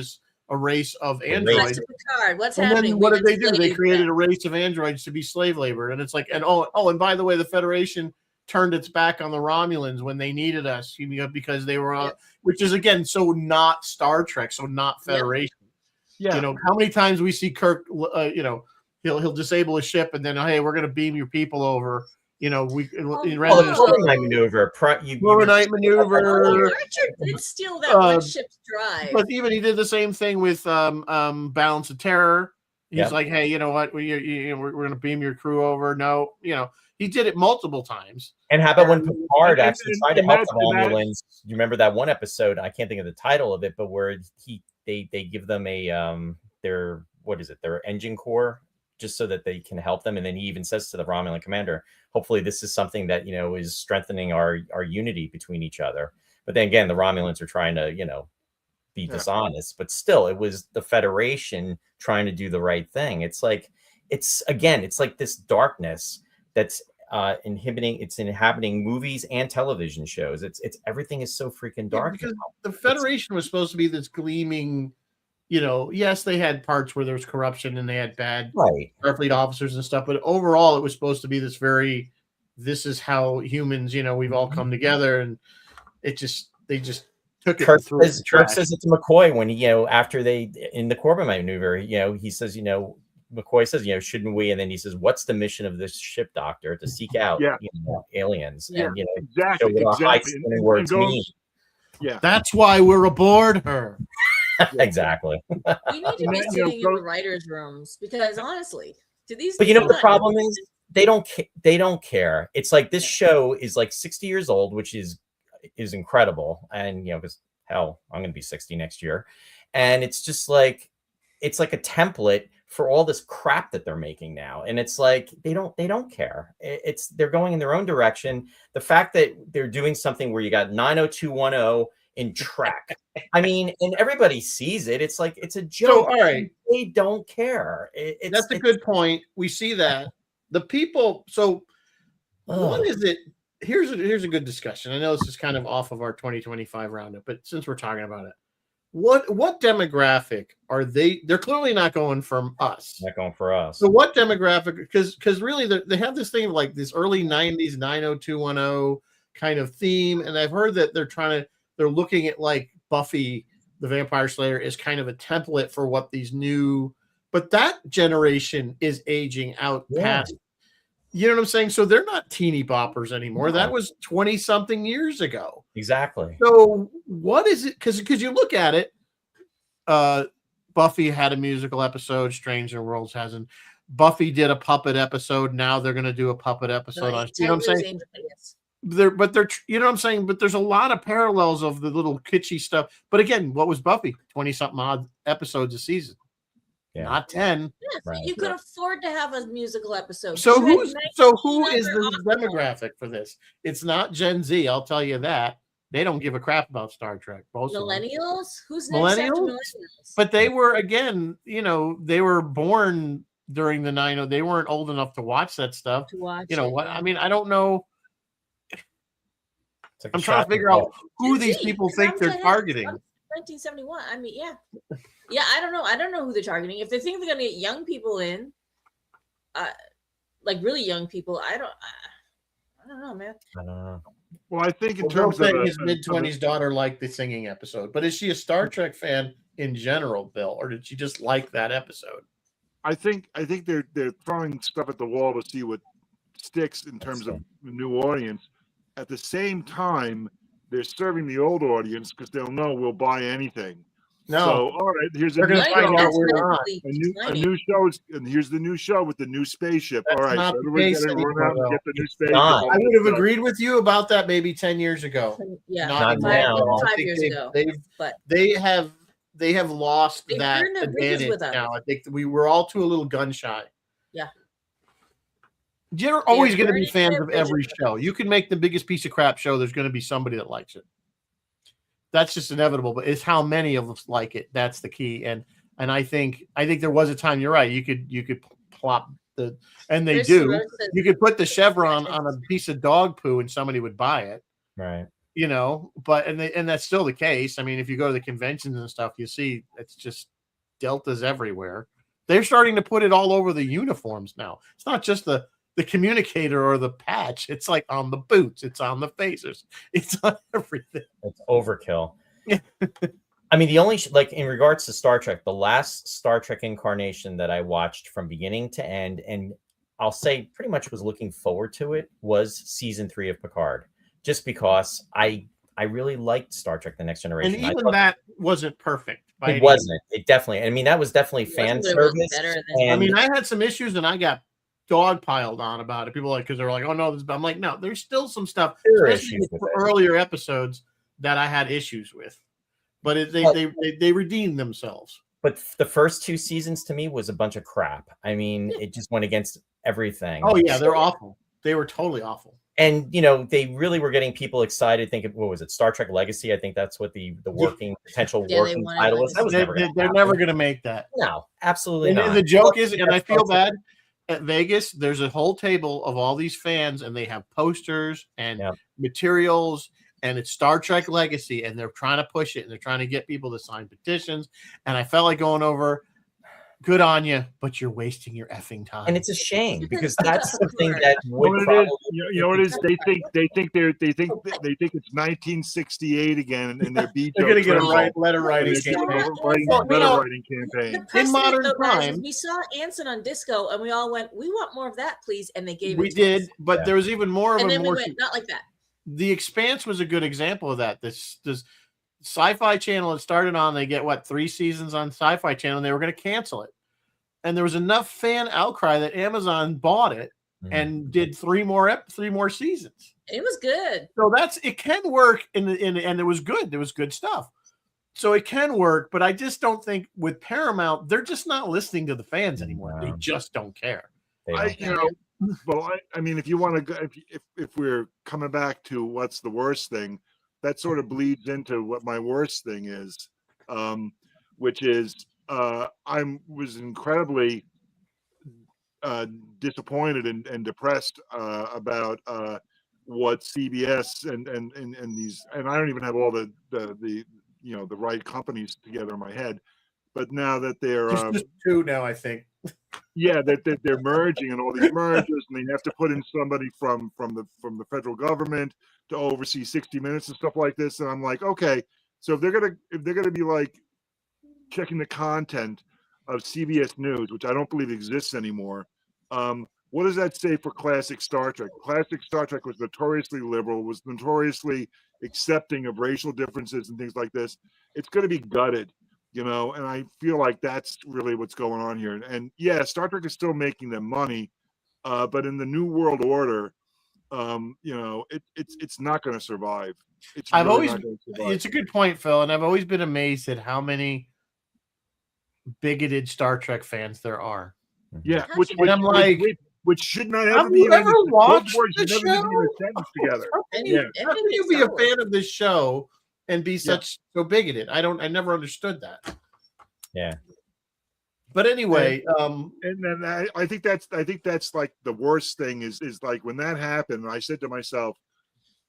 a race of race. androids. Back to Picard. What's And happening? then what We've did they do? They enslaved created them. a race of androids to be slave labor, and it's like, and and by the way, the Federation turned its back on the Romulans when they needed us, because they were, Yep. which is again so not Star Trek, so not Federation. Yeah. How many times we see Kirk, he'll disable a ship, and then hey, we're going to beam your people over. Well, rather the than Corbinite maneuver. Corbinite maneuver. Archer did steal that one ship's drive. But even he did the same thing with Balance of Terror. He's Yeah. like, hey, you know what? We're going to beam your crew over. No, he did it multiple times. And how about when Picard actually tried to help the and that- Romulans? You remember that one episode? I can't think of the title of it, but where they give them their engine core just so that they can help them, and then he even says to the Romulan commander, "Hopefully, this is something that is strengthening our unity between each other." But then again, the Romulans are trying to be dishonest, but still, it was the Federation trying to do the right thing. It's like this darkness that's inhabiting movies and television shows. It's everything is so freaking dark. Because the Federation was supposed to be this gleaming, yes, they had parts where there was corruption and they had bad Right. Starfleet officers and stuff, but overall it was supposed to be this is how humans, we've all come together, and they just took it. Kirk and threw it in the Kirk trash. says it to McCoy when after they in the Corbinite maneuver, he says, McCoy says, shouldn't we? And then he says, what's the mission of this ship, Doctor? To seek out aliens and Exactly. show what our high Exactly. spelling words mean. Yeah. That's why we're aboard her. Exactly. We need to be sitting in the writers' rooms because honestly, to these. But people the not- problem is they don't care. It's like this show is like 60 years old, which is incredible. And because hell, I'm gonna be 60 next year. And it's just like it's like a template for all this crap that they're making now. And it's like they don't care. They're going in their own direction. The fact that they're doing something where you got 90210 in track. I mean, and everybody sees it. It's like it's a joke. So, all right. They don't care. That's a good point. We see that. the people. So what Ugh. is it? Here's a good discussion. I know this is kind of off of our 2025 roundup, but since we're talking about it, what demographic are they? They're clearly not going from us. Not going for us. So what demographic? Because really they have this thing of like this early 90s 90210 kind of theme, and I've heard that they're looking at like Buffy the Vampire Slayer is kind of a template for what these new, but that generation is aging out past. You know what I'm saying? So they're not teeny boppers anymore. No. That was 20 something years ago. Exactly. So what is it? Because you look at it, Buffy had a musical episode. Stranger Worlds hasn't. Buffy did a puppet episode. Now they're going to do a puppet episode. On, you know what I'm saying? They're you know what I'm saying? But there's a lot of parallels of the little kitschy stuff. But again, what was Buffy? 20 something odd episodes a season. Yeah. Not 10. Yeah, so Right. you could afford to have a musical episode. So You had who is 19 the other awesome demographic for this? It's not Gen Z, I'll tell you that. They don't give a crap about Star Trek. Most of them. millennials. Who's next after Millennials? millennials? But they were again, they were born during the 90s. They weren't old enough to watch that stuff. To watch You know it, what? yeah. I mean, I don't know. It's like a I'm trying to shocking figure out thought. who Gen these Z, people because think I'm they're Gen X. targeting. I'm 1971. I mean, yeah. I don't know. I don't know who they're targeting. If they think they're going to get young people in, like really young people, I don't know, man. I don't know. Well, I think in Well, Bill terms of saying his mid-20s daughter liked the singing episode, but is she a Star Trek fan in general, Bill, or did she just like that episode? I think they're throwing stuff at the wall to see what sticks in terms of the new audience. At the same time, they're serving the old audience because they'll know we'll buy anything. No, So, all right, here's a They're new gonna find show. out we're not. A new show, and here's the new show with the new spaceship. That's all right, not so the everybody's case got to run anymore, out and though. get the new It's spaceship. not. all I that would have stuff. agreed with you about that maybe 10 years ago. Yeah, Not five, now. five I think years ago. They But have lost They've that burned their bridges advantage with us. now. I think we were all too a little gun shy. Yeah. You're always going to be burning fans their of every bridges. show. You can make the biggest piece of crap show. There's going to be somebody that likes it. That's just inevitable. But it's how many of us like it. That's the key. And I think there was a time. You're right. You could plop the, and they Chris do. Rose says- You could put the chevron on a piece of dog poo, and somebody would buy it. Right. But and that's still the case. I mean, if you go to the conventions and stuff, you see it's just deltas everywhere. They're starting to put it all over the uniforms now. It's not just the communicator or the patch. It's like on the boots. It's on the phasers. It's on everything. It's overkill. I mean, the only like in regards to Star Trek, the last Star Trek incarnation that I watched from beginning to end, and I'll say pretty much was looking forward to it, was season 3 of Picard, just because I really liked Star Trek: The Next Generation. And I even thought that wasn't perfect. by it any wasn't. It definitely. I mean, that was definitely It fan wasn't really service. better than- means. I and mean, I had some issues, and I got dog piled on about it. People because they're like, "Oh no," I'm like, "No, there's still some stuff, there are especially issues with for it. earlier episodes that I had issues with." But they redeemed themselves. But the first 2 seasons to me was a bunch of crap. I mean, it just went against everything. Oh yeah, they're awful. They were totally awful. And they really were getting people excited. Thinking, what was it, Star Trek Legacy? I think that's what the working potential Yeah, they working wanted title was. That was never. They're never going to make that. No, absolutely And not. the joke is, and I That's feel also- bad. At Vegas, there's a whole table of all these fans, and they have posters and Yep. materials, and it's Star Trek Legacy, and they're trying to push it, and they're trying to get people to sign petitions. And I felt like going over, good on you, but you're wasting your effing time. And it's a shame because that's something that You know would what it probably. is? You know what it is? They think it's 1968 again, and they're they're going to get a letter writing Well, campaign. writing Well, you know, writing campaign. The precedent, modern though, guys, is time- we saw Anson on Disco, and we all went, "We want more of that, please," and they gave it. We to did, us. but Yeah. there was even more of And a then we more. went, "Not like that." The Expanse was a good example of that. This Sci-Fi Channel had started on. They get 3 seasons on Sci-Fi Channel, and they were going to cancel it. And there was enough fan outcry that Amazon bought it Mhm. and did 3 more seasons. It was good. So it can work and it was good. There was good stuff. So it can work, but I just don't think with Paramount, they're just not listening to the fans anymore. They No. just don't care. They I, don't- I mean, if you want to go, if we're coming back to what's the worst thing, that sort of bleeds into what my worst thing is, which is I was incredibly disappointed and depressed about what CBS and these, and I don't even have all the the right companies together in my head, but now that they're There's just two now, I think. that they're merging and all these mergers, and they have to put in somebody from the federal government to oversee 60 Minutes and stuff like this, and I'm like, okay, so if they're gonna be like checking the content of CBS News, which I don't believe exists anymore, what does that say for classic Star Trek? Classic Star Trek was notoriously liberal, was notoriously accepting of racial differences and things like this. It's going to be gutted, and I feel like that's really what's going on here. And yeah, Star Trek is still making them money, but in the new world order, it's not going to survive. It's a good point, Phil, and I've always been amazed at how many bigoted Star Trek fans there are. Yeah, which should not ever have be. You ever watched the show? Together. How can you be a fan of this show and be so bigoted? I never understood that. Yeah. But anyway, and then I think that's like the worst thing is like when that happened, I said to myself,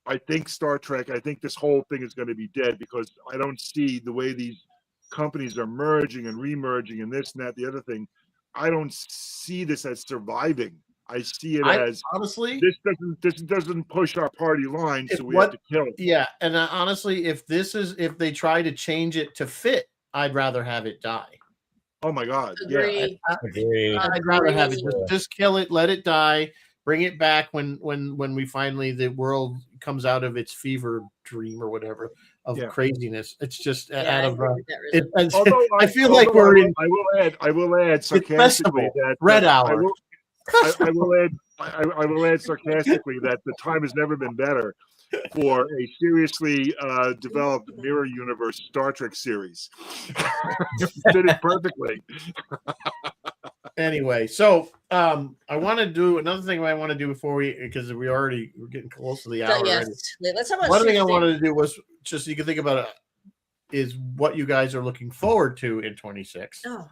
I think Star Trek, I think this whole thing is going to be dead because I don't see the way these companies are merging and remerging and this and that, the other thing. I don't see this as surviving. I see it as honestly, this doesn't push our party line, so we have to kill it. Yeah, and honestly, if they try to change it to fit, I'd rather have it die. Oh my God! Agreed. Yeah, I'd rather have it just kill it, let it die, bring it back when we finally the world comes out of its fever dream or whatever of craziness. It's just out of. I feel like we're in. I will add sarcastically that Red Hour. I will add sarcastically that the time has never been better for a seriously developed mirror universe Star Trek series. Did it perfectly. Anyway, so I want to do another thing I want to do before because we're getting close to the hour. Yes. Let's talk about one thing I wanted to do was just so you can think about it is what you guys are looking forward to in 26. Oh.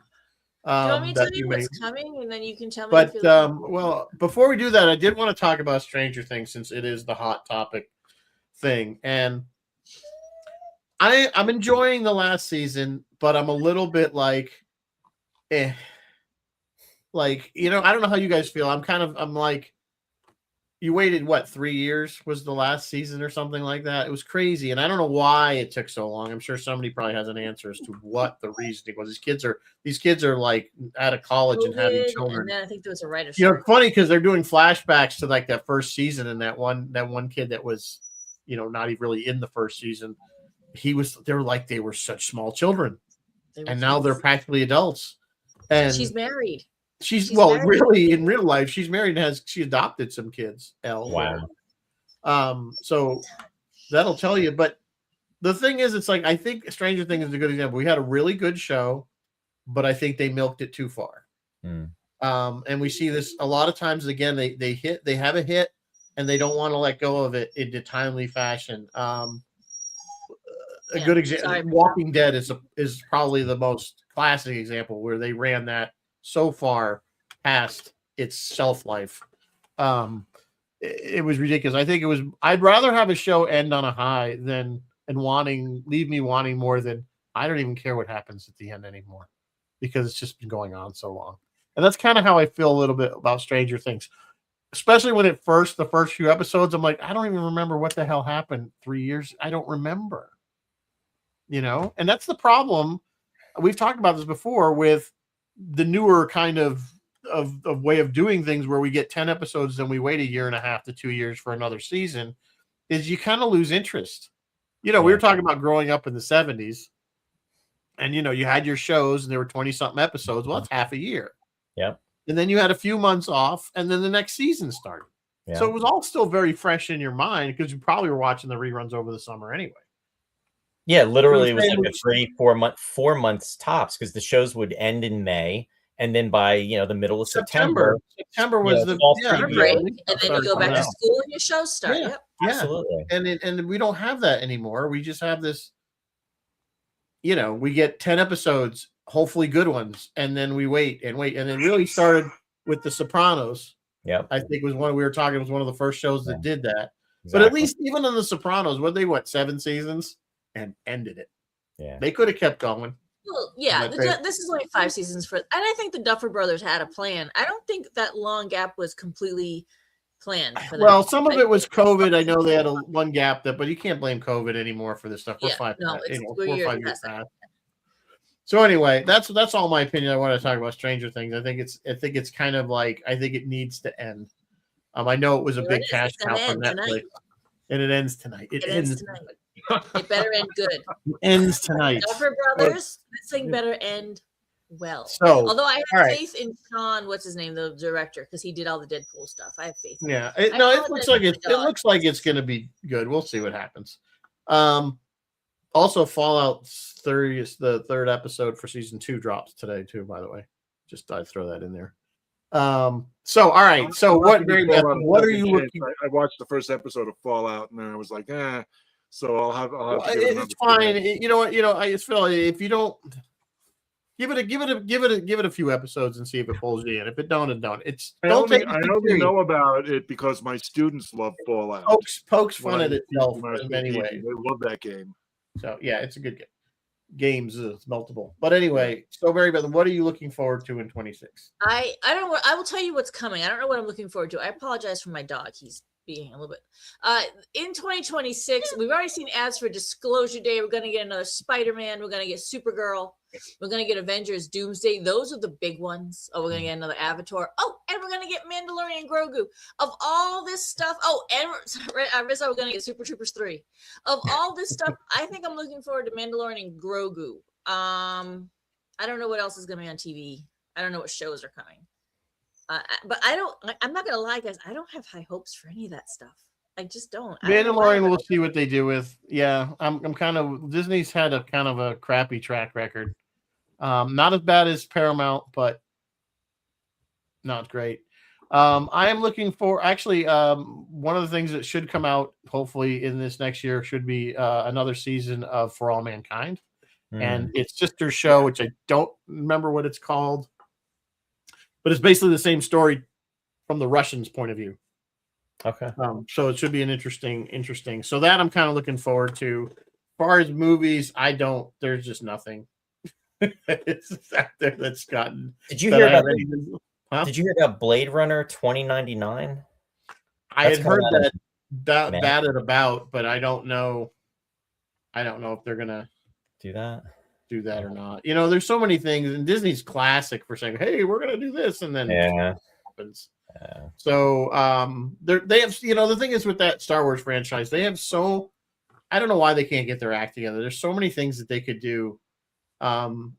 Do you want me to tell you what's coming, and then you can tell me? But well, before we do that, I did want to talk about Stranger Things since it is the hot topic thing, and I'm enjoying the last season, but I'm a little bit like, like I don't know how you guys feel. I'm like, you waited 3 years was the last season or something like that. It was crazy, and I don't know why it took so long. I'm sure somebody probably has an answer as to what the reasoning was. These kids are like out of college and having children. And then I think there was a writer's strike. Funny because they're doing flashbacks to like that first season, and that one kid that was, not even really in the first season. They were such small children, and now they're practically adults. And she's married. She's married. Really in real life, she's married and she adopted some kids. Wow. So that'll tell you. But the thing is, it's like I think Stranger Things is a good example. We had a really good show, but I think they milked it too far. And we see this a lot of times. Again, they have a hit, and they don't want to let go of it in a timely fashion. A good example, Walking Dead is probably the most classic example where they ran that so far past its shelf life. It was ridiculous. I think I'd rather have a show end on a high than leave me wanting more than I don't even care what happens at the end anymore because it's just been going on so long. And that's kind of how I feel a little bit about Stranger Things, especially when the first few episodes, I'm like, I don't even remember what the hell happened 3 years. I don't remember, and that's the problem. We've talked about this before with the newer kind of way of doing things where we get 10 episodes and we wait 1.5 to 2 years for another season is you kind of lose interest. We were talking about growing up in the 70s and, you had your shows and there were 20 something episodes. Well, that's half a year. Yep. And then you had a few months off and then the next season started. Yeah. So it was all still very fresh in your mind because you probably were watching the reruns over the summer anyway. Yeah, literally it was like a 4 months tops because the shows would end in May, and then by the middle of September was the break, and then you go back to school and your shows start. Yeah, yep. Absolutely. And we don't have that anymore. We just have this. We get 10 episodes, hopefully good ones, and then we wait, and it really started with The Sopranos. Yep. I think was one we were talking. It was one of the first shows that did that. Exactly. But at least even in The Sopranos, what 7 seasons and ended it. Yeah. They could have kept going. Well, yeah, But they- this is only 5 seasons and I think the Duffer Brothers had a plan. I don't think that long gap was completely planned for them. Well, some of it was COVID. I know they had one gap but you can't blame COVID anymore for this stuff. We're Yeah, 5 no, past, it's 4 or 4 5 years years past that. past. So anyway, that's all my opinion. I want to talk about Stranger Things. I think it's kind of like I think it needs to end. I know it was a Well, big it is. cash It's gonna cow for end Netflix, tonight. and it ends tonight. It ends tonight. It better end good. It ends tonight. Duffer Brothers, this thing better end well. So, Although I have all right. faith in Sean, what's his name, the director, because he did all the Deadpool stuff. I have faith. in him. yeah, I it looks apologize like for it my dog. looks like it's going to be good. We'll see what happens. Also, Fallout 30 is the 3rd episode for season 2 drops today too. By the way, just I'd throw that in there. So all right. So what? Mary Beth, what are you looking? I watched the first episode of Fallout, and then I was like, eh. So I'll have to give it another It's fine. chance. You know what? I just feel like if you don't give it a few episodes and see if it pulls you in. If it don't, it don't. It's I don't only, take it I too only serious. know about it because my students love Fallout. Pokes When fun I at was itself teaching, when I was in still many teaching, ways. They love that game. So yeah, it's a good game. Games it's multiple. But anyway, so Mary Beth, what are you looking forward to in 26? I don't know. I will tell you what's coming. I don't know what I'm looking forward to. I apologize for my dog. He's being a little bit. In 2026, we've already seen ads for Disclosure Day. We're going to get another Spider-Man. We're going to get Supergirl. We're going to get Avengers Doomsday. Those are the big ones. Oh, we're going to get another Avatar. Oh, and we're going to get Mandalorian Grogu. Of all this stuff. Oh, and we're going to get Super Troopers 3. Of all this stuff, I think I'm looking forward to Mandalorian and Grogu. I don't know what else is going to be on TV. I don't know what shows are coming. But I'm not going to lie, guys. I don't have high hopes for any of that stuff. I just don't. I don't know why, Mandalorian, but- we'll see what they do with. Yeah, I'm kind of Disney's had a kind of a crappy track record. Not as bad as Paramount, but not great. I am looking for actually one of the things that should come out hopefully in this next year should be another season of For All Mankind. And its sister show, which I don't remember what it's called, but it's basically the same story from the Russians' point of view. Okay. So it should be an interesting. So that I'm kind of looking forward to. As far as movies, there's just nothing. It's out there that's gotten. Did you that hear I about? have any- Huh? Did you hear about Blade Runner 2099? I had That's heard coming out that May. batted about, but I don't know. I don't know if they're gonna Do that? do that or not. You know, there's so many things, and Disney's classic for saying, "Hey, we're gonna do this," and then Yeah. it happens. Yeah. So they have, you know, the thing is with that Star Wars franchise, they have so I don't know why they can't get their act together. There's so many things that they could do, and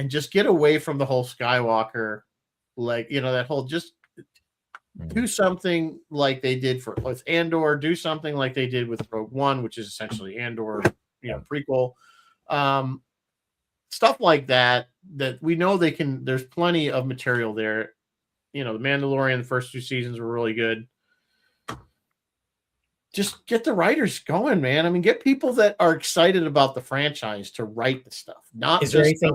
just get away from the whole Skywalker, like, you know, that whole just do something like they did with Andor, do something like they did with Rogue One, which is essentially Andor, you know, prequel. Stuff like that we know they can. There's plenty of material there. You know, The Mandalorian, the first 2 seasons were really good. Just get the writers going, man. I mean, get people that are excited about the franchise to write the stuff, not Is there anything?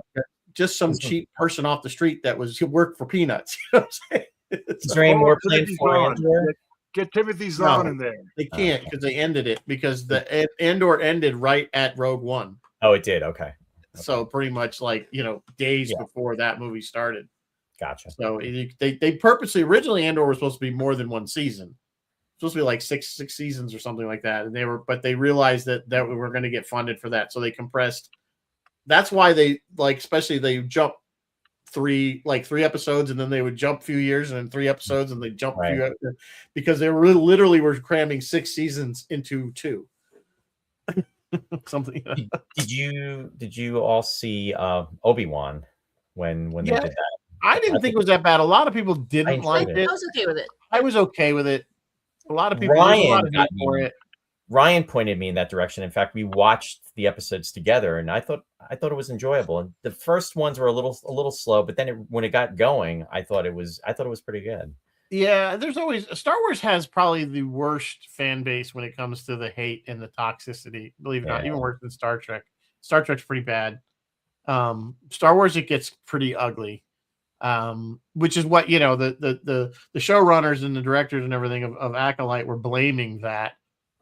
just some cheap person off the street that was worked for peanuts. You know what I'm saying? Is there any more planned Timothy for Zahn. Andor? Get Timothy Zahn in there. They can't because they ended it because the Andor ended right at Rogue One. Oh, it did. Okay. So pretty much like, you know, days Yeah. before that movie started. Gotcha. So they purposely originally Andor was supposed to be more than one season. Supposed to be like six seasons or something like that. And they realized that we were going to get funded for that. So they compressed. That's why they especially they jump 3 episodes and then they would jump a few years and then 3 episodes and they jump a few because they were literally were cramming 6 seasons into 2. Something. Did you all see Obi-Wan when they did that? I didn't think it was that bad. A lot of people didn't like enjoyed it. I was okay with it. I was okay with it. A lot of people there's a lot of hate for it. Ryan pointed me in that direction. In fact, we watched the episodes together, and I thought it was enjoyable. And the first ones were a little slow, but then when it got going, I thought it was pretty good. Yeah, there's always Star Wars has probably the worst fan base when it comes to the hate and the toxicity. Believe it or not, even worse than Star Trek. Star Trek's pretty bad. Star Wars, it gets pretty ugly. Which is what the showrunners and the directors and everything of Acolyte were blaming that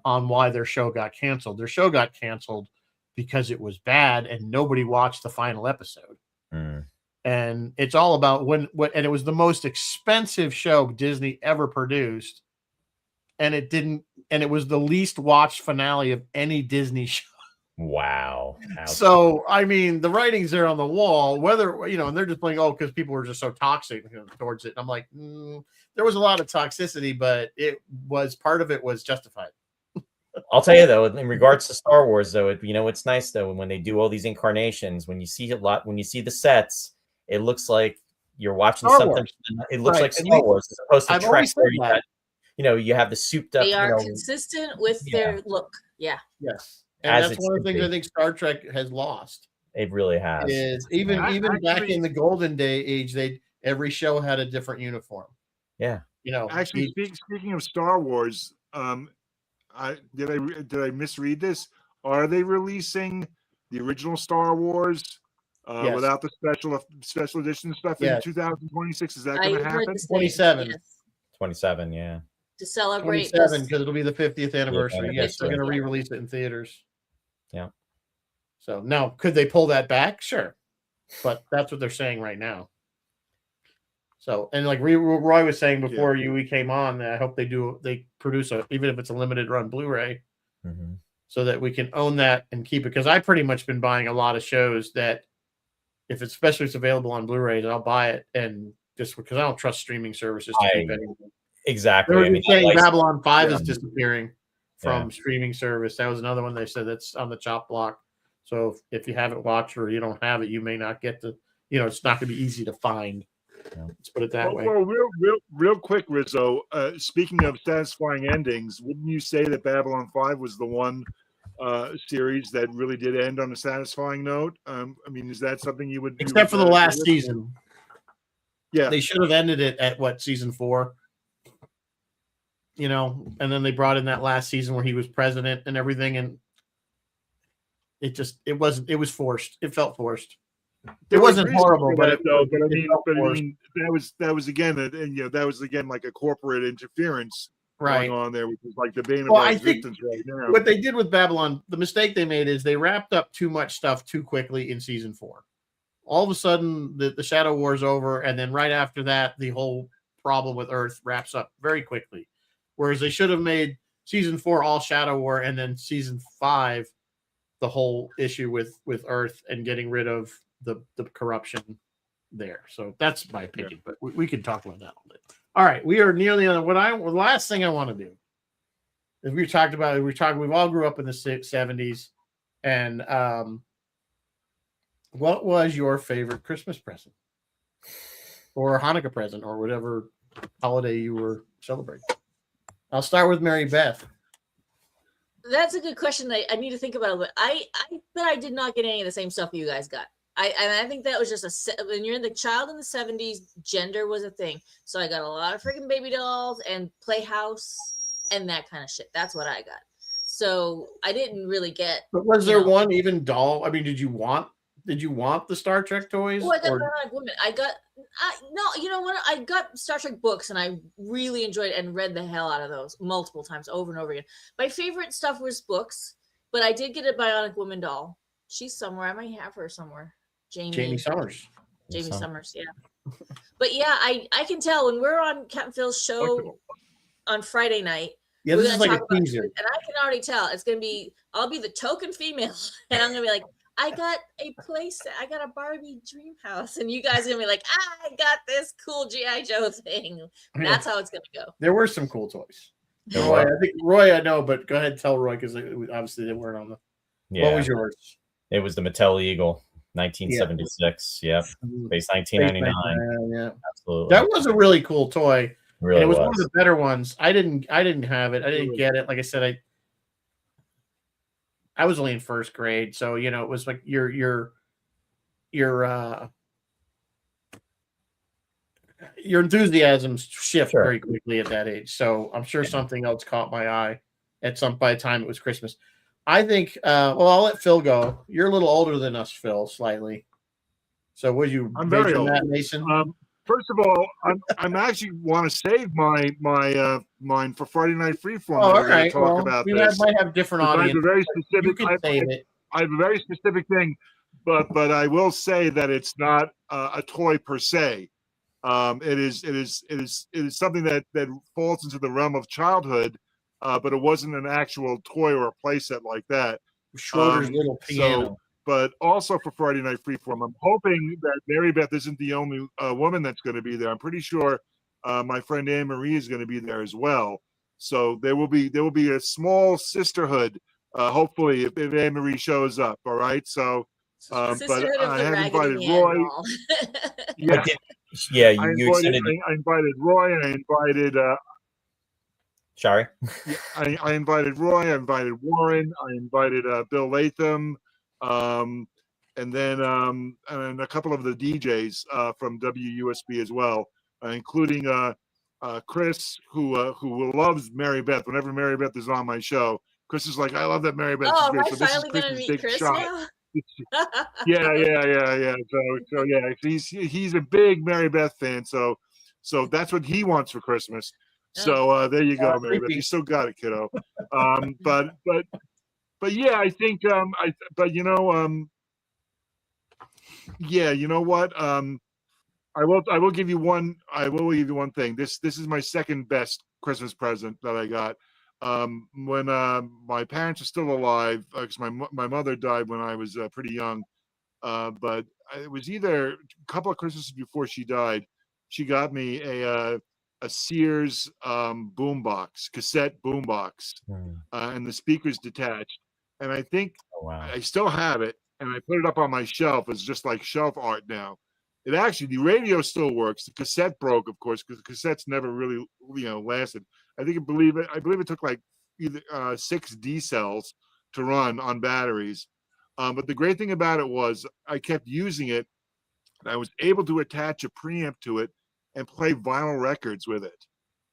on why their show got canceled. Their show got canceled because it was bad and nobody watched the final episode. And it's all about and it was the most expensive show Disney ever produced, and it was the least watched finale of any Disney show. Wow. So, I mean, the writing's there on the wall, whether, and they're just playing, because people were just so toxic towards it. And I'm like, there was a lot of toxicity, but part of it was justified. I'll tell you, though, in regards to Star Wars, though, it's nice, though, when they do all these incarnations, when you see when you see the sets, it looks like you're watching Star something. Wars. It looks Right. like Star Wars as opposed to I've Trek, always said where you that. got, you have the souped up. They are consistent with their look. Yeah. Yes. And As that's it one of the should things be. I think Star Trek has lost. It really has. Is even back in the golden age, every show had a different uniform. Yeah. Actually, speaking of Star Wars, did I misread this? Are they releasing the original Star Wars Yes. without the special edition stuff in 2026? Is that going to happen? 27. Yes. 27, yeah. To celebrate 27, because it'll be the 50th anniversary. Yeah, Yes, they're going to yeah. re-release it in theaters. Yeah. So now, could they pull that back? Sure, but that's what they're saying right now. So, and like Roy was saying before we came on, I hope they produce even if it's a limited run Blu-ray, so that we can own that and keep it. Because I've pretty much been buying a lot of shows that, especially if it's available on Blu-rays, I'll buy it, and just because I don't trust streaming services to keep anything. Exactly. They were saying Babylon 5 is Yeah. disappearing from streaming service. That was another one they said that's on the chop block. So if you haven't watched or you don't have it, you may not get to, it's not going to be easy to find. Yeah. Let's put it that way. Well, real quick, Rizzo. Speaking of satisfying endings, wouldn't you say that Babylon 5 was the one series that really did end on a satisfying note? I mean, is that something you would? Except for the last season. Yeah, they should have ended it at season 4. And then they brought in that last season where he was president and everything, and it was forced. It felt forced. It wasn't horrible, but that was again, that was again like a corporate interference right going on there, which is like the bane of Well, our I think existence right now. what they did with Babylon, the mistake they made is they wrapped up too much stuff too quickly in season 4. All of a sudden, the Shadow War's over, and then right after that, the whole problem with Earth wraps up very quickly. Whereas they should have made season 4 all Shadow War, and then season 5 the whole issue with Earth and getting rid of the corruption there. So that's my opinion, but we can talk about that a bit. All right, we are nearly on the last thing I want to do is we've all grew up in the 70s, and what was your favorite Christmas present or Hanukkah present or whatever holiday you were celebrating? I'll start with Mary Beth. That's a good question. I need to think about it. But I bet I did not get any of the same stuff you guys got. I think that was just when you're in the child in the 70s, gender was a thing. So I got a lot of freaking baby dolls and Playhouse and that kind of shit. That's what I got. So I didn't really get. But was there one even doll? I mean, did you want the Star Trek toys? Oh, I got Bionic Woman. No, you know what? I got Star Trek books and I really enjoyed it and read the hell out of those multiple times over and over again. My favorite stuff was books, but I did get a Bionic Woman doll. She's somewhere. I might have her somewhere. Jamie Summers. Jamie Summers, yeah. But yeah, I can tell when we're on Captain Phil's show on Friday night. Yeah, this is like a teaser. And I can already tell it's going to be, I'll be the token female. And I'm going to be like, I got a place. I got a Barbie dream house. And you guys are going to be like, I got this cool G.I. Joe thing. That's how it's going to go. There were some cool toys. Roy, I know, but go ahead and tell Roy because obviously they weren't on the. Yeah. What was yours? It was the Mattel Eagle, 1976. Yeah. Yep. Based 1999. Yeah. Absolutely. That was a really cool toy. Really and it was one of the better ones. I didn't have it. I didn't get it. Like I said, I was only in first grade, so it was like your enthusiasms shift very quickly at that age. So I'm sure something else caught my eye by the time it was Christmas. I think I'll let Phil go. You're a little older than us, Phil, slightly. So would you? I'm very old. That, Mason? First of all, I'm actually want to save mine for Friday Night Freeform. Oh, all We're going to right. talk Well, about we this. might have different I have audience. a very You specific. can save it. I have a very specific thing, but I will say that it's not a toy per se. It is something that falls into the realm of childhood, but it wasn't an actual toy or a playset like that. Schroeder's little piano. So, but also for Friday Night Freeform, I'm hoping that Mary Beth isn't the only woman that's going to be there. I'm pretty sure my friend Anne Marie is going to be there as well. So there will be a small sisterhood. Hopefully, if Anne Marie shows up. All right. So, but Sisterhood of I the have Raggedy invited Man Roy. doll. Yeah, Yeah, I you extended. invited Roy, and I invited. Sorry. I invited Roy. I invited Warren. I invited Bill Latham, and then and a couple of the DJs from WUSB as well, including Chris, who loves Mary Beth. Whenever Mary Beth is on my show, Chris is like, "I love that Mary Beth." Oh, am great. I So this is finally going to Chris's meet big Chris shot. now? Yeah. So yeah, he's a big Mary Beth fan. So that's what he wants for Christmas. So there you go, Mary Beth. You still got it, kiddo. But yeah, I think yeah, you know what? I will give you one. I will give you one thing. This is my second best Christmas present that I got. When my parents are still alive, because my mother died when I was pretty young. But it was either a couple of Christmases before she died. She got me a Sears boombox, cassette boombox, and the speakers detached. And I think I still have it, and I put it up on my shelf. It's just like shelf art now. It actually, the radio still works. The cassette broke, of course, because the cassettes never really, lasted. I believe it took like either 6 D cells to run on batteries. But the great thing about it was I kept using it. And I was able to attach a preamp to it and play vinyl records with it.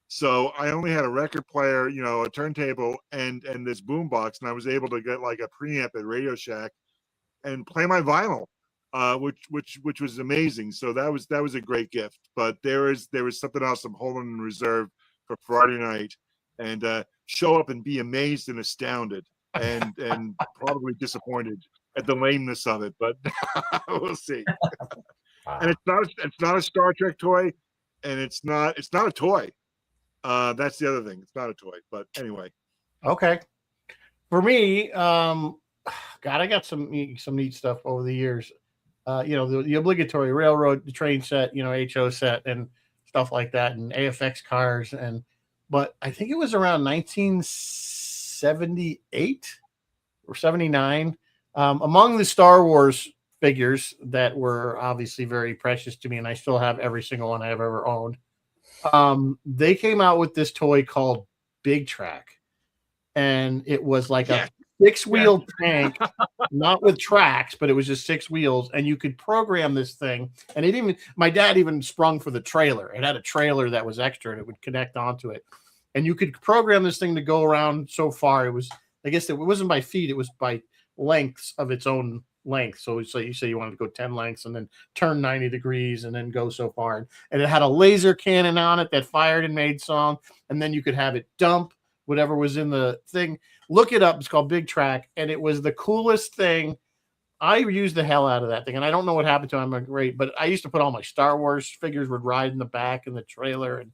So I only had a record player, a turntable, and this boombox, and I was able to get like a preamp at Radio Shack and play my vinyl, which was amazing. So that was a great gift. But there was something else I'm holding in reserve for Friday night, and show up and be amazed and astounded, and probably disappointed at the lameness of it. But we'll see. And it's not a Star Trek toy, and it's not a toy. That's the other thing. It's not a toy. But anyway. Okay. For me, God, I got some neat stuff over the years. The obligatory railroad, the train set, HO set and stuff like that, and AFX cars. But I think it was around 1978 or 79. Among the Star Wars figures that were obviously very precious to me, and I still have every single one I've ever owned. They came out with this toy called Big Track, and it was like a 6-wheel tank, not with tracks, but it was just 6 wheels, and you could program this thing. And my dad even sprung for the trailer. It had a trailer that was extra, and it would connect onto it, and you could program this thing to go around so far. It was, I guess, it wasn't by feet; it was by lengths of its own length. So you say you wanted to go 10 lengths and then turn 90 degrees and then go so far. And it had a laser cannon on it that fired and made song. And then you could have it dump whatever was in the thing. Look it up. It's called Big Track. And it was the coolest thing. I used the hell out of that thing. And I don't know what happened to it. I'm great, but I used to put all my Star Wars figures would ride in the back in the trailer. And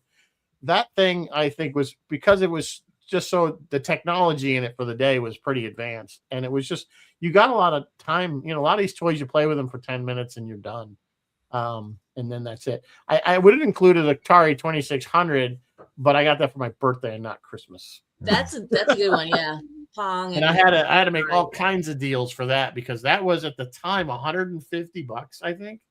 that thing, I think, was because it was just so the technology in it for the day was pretty advanced. And it was just, you got a lot of time, a lot of these toys, you play with them for 10 minutes and you're done. And then that's it. I would have included Atari 2600, but I got that for my birthday and not Christmas. That's a good one. Yeah. Pong. And I had to make all kinds of deals for that, because that was at the time $150, I think,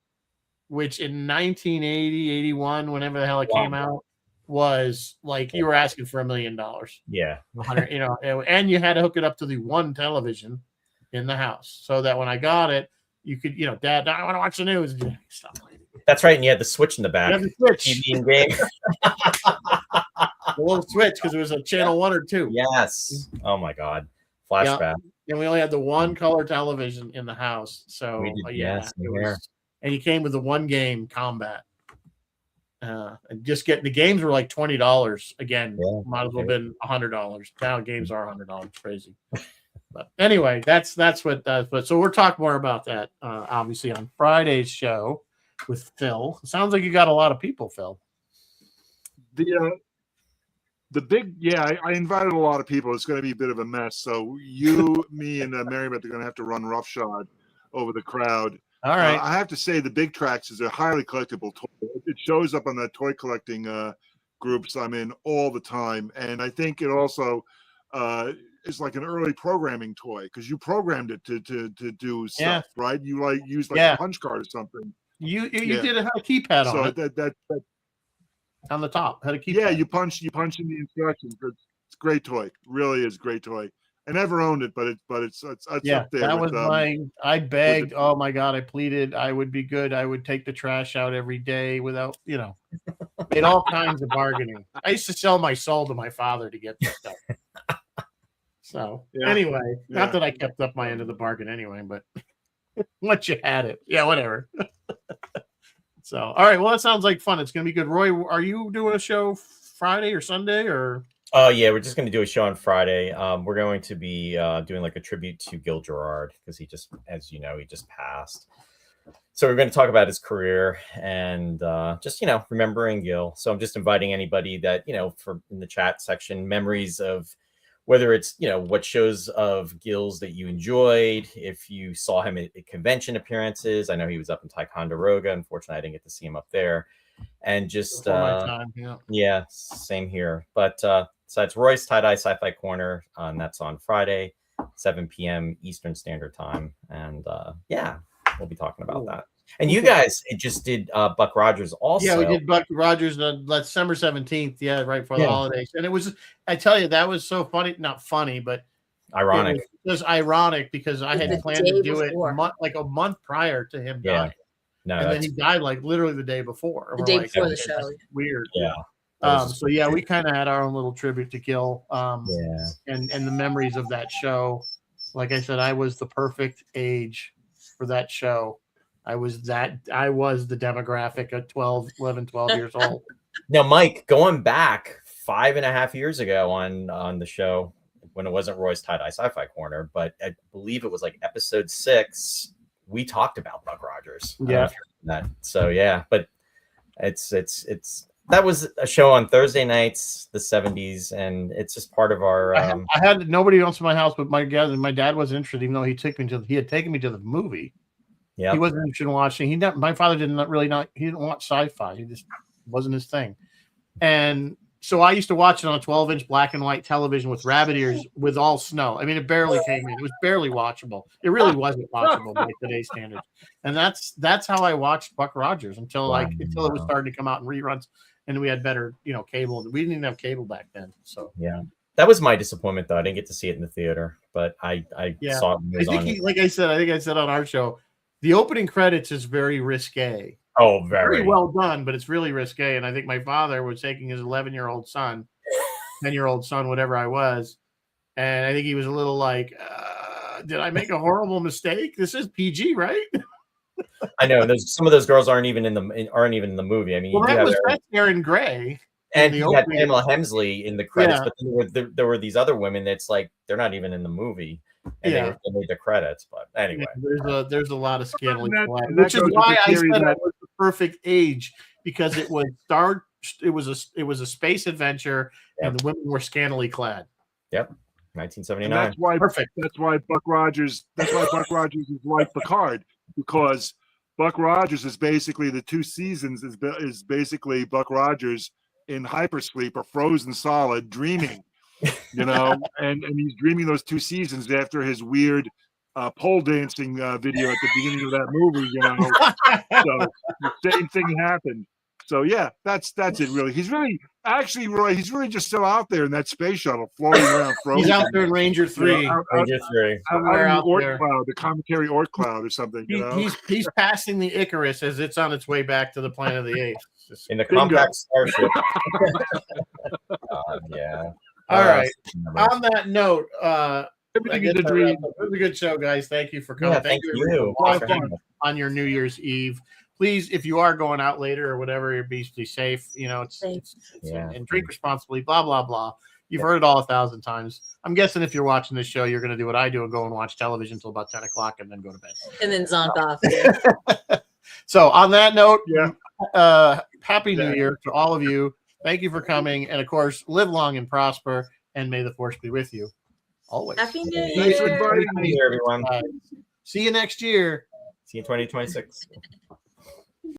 which in 1980, 81, whenever the hell it came out, was like you were asking for $1 million. Yeah. And you had to hook it up to the one television in the house, so that when I got it, you could, Dad, I want to watch the news. Stop playing. That's right. And you had the switch in the back. You had the switch. TV game. The little switch, because it was a channel 1 or 2. Yes. Oh my God. Flashback. And we only had the one color television in the house. So we did, and you came with the one game Combat. And just getting the games were like $20 again. Yeah, Might as well have been $100. Now games are $100. Crazy. But anyway, that's what does. But so we'll talk more about that obviously on Friday's show with Phil. Sounds like you got a lot of people, Phil. The big, I invited a lot of people. It's going to be a bit of a mess. So you, me, and Marybeth are going to have to run roughshod over the crowd. All right. I have to say the Big Tracks is a highly collectible toy. It shows up on the toy collecting groups I'm in all the time. And I think it also is like an early programming toy because you programmed it to do stuff, right? You like use like a punch card or something. You did it, had a keypad on it. So that on the top had a keypad. Yeah, you punch in the instructions. It's a great toy. Really is a great toy. I never owned it, but it's up there. That was I begged. Oh my God, I pleaded. I would be good. I would take the trash out every day without, made all kinds of bargaining. I used to sell my soul to my father to get this stuff. So anyway, not that I kept up my end of the bargain anyway, but once you had it, whatever. So, all right. Well, that sounds like fun. It's going to be good. Roy, are you doing a show Friday or Sunday or? Oh yeah, we're just going to do a show on Friday. We're going to be doing like a tribute to Gil Gerard because he just, as you know, he just passed. So we're going to talk about his career and just remembering Gil. So I'm just inviting anybody that for in the chat section, memories of whether it's what shows of Gil's that you enjoyed. If you saw him at convention appearances, I know he was up in Ticonderoga. Unfortunately, I didn't get to see him up there. And just same here. But so it's Roy's Tie-Dye Sci-Fi Corner, and that's on Friday, 7 p.m. Eastern Standard Time. And we'll be talking about that. And you guys just did Buck Rogers also. Yeah, we did Buck Rogers on December 17th. Yeah, right before the holidays. And it was, I tell you, that was so funny. Not funny, but ironic. It was ironic because I had planned to do it a month prior to him dying. No, and then he died like literally the day before. The day before the show. Weird. Yeah. We kind of had our own little tribute to Gil. And the memories of that show. Like I said, I was the perfect age for that show. I was the demographic at 11, 12 years old. Now, Mike, going back 5.5 years ago on the show when it wasn't Roy's Tie-Dye Sci-Fi Corner, but I believe it was like episode 6, we talked about Buck Rogers. Yeah. But it's that was a show on Thursday nights, the 70s, and it's just part of our. I had nobody else in my house but my dad, and my dad wasn't interested, even though he had taken me to the movie. Yeah, he wasn't interested in watching. My father he didn't watch sci-fi. He just wasn't his thing. And so I used to watch it on a 12-inch black and white television with rabbit ears with all snow. I mean, it barely came in. It was barely watchable. It really wasn't watchable by today's standards. And that's how I watched Buck Rogers until it was starting to come out in reruns, and we had better, cable. We didn't even have cable back then. So that was my disappointment, though. I didn't get to see it in the theater, but I saw it. I think I said on our show, the opening credits is very risque. Oh, very well done, but it's really risque. And I think my father was taking his 11-year-old son, 10-year-old son, whatever I was, and I think he was a little like, "Did I make a horrible mistake? This is PG, right?" I know. Some of those girls aren't even in the movie. I mean, that's Erin Gray, and you had Pamela Hemsley in the credits, but then there were these other women that's like they're not even in the movie. And they made the credits, but anyway, there's a lot of scantily clad, which is why I said it was the perfect age because it was it was a space adventure, and the women were scantily clad. Yep, 1979. And that's why perfect. That's why Buck Rogers is like Picard, because Buck Rogers is basically the 2 seasons is basically Buck Rogers in hypersleep or frozen solid, dreaming. And he's dreaming those 2 seasons after his weird pole dancing video at the beginning of that movie, So the same thing happened. So that's it really. He's really Roy, he's really just still out there in that space shuttle floating around. He's out there in Ranger 3. Ranger 3. Out cloud, the cometary Oort cloud or something. He's passing the Icarus as it's on its way back to the planet of the Apes. In the compact starship. All right. On that note, it was a good show, guys. Thank you for coming. Thank you. On your New Year's Eve. please, if you are going out later or whatever, be safe. You know, Yeah. and drink responsibly. Blah blah blah. You've heard it all 1,000 times. I'm guessing if you're watching this show, you're going to do what I do and go and watch television until about 10 o'clock and then go to bed. And then zonk off. Yeah. So on that note, Yeah. Happy New Year to all of you. Thank you for coming. And of course, live long and prosper, and may the force be with you always. Happy New Thanks for Year. inviting me. Happy New Year, everyone. See you next year. See you in 2026.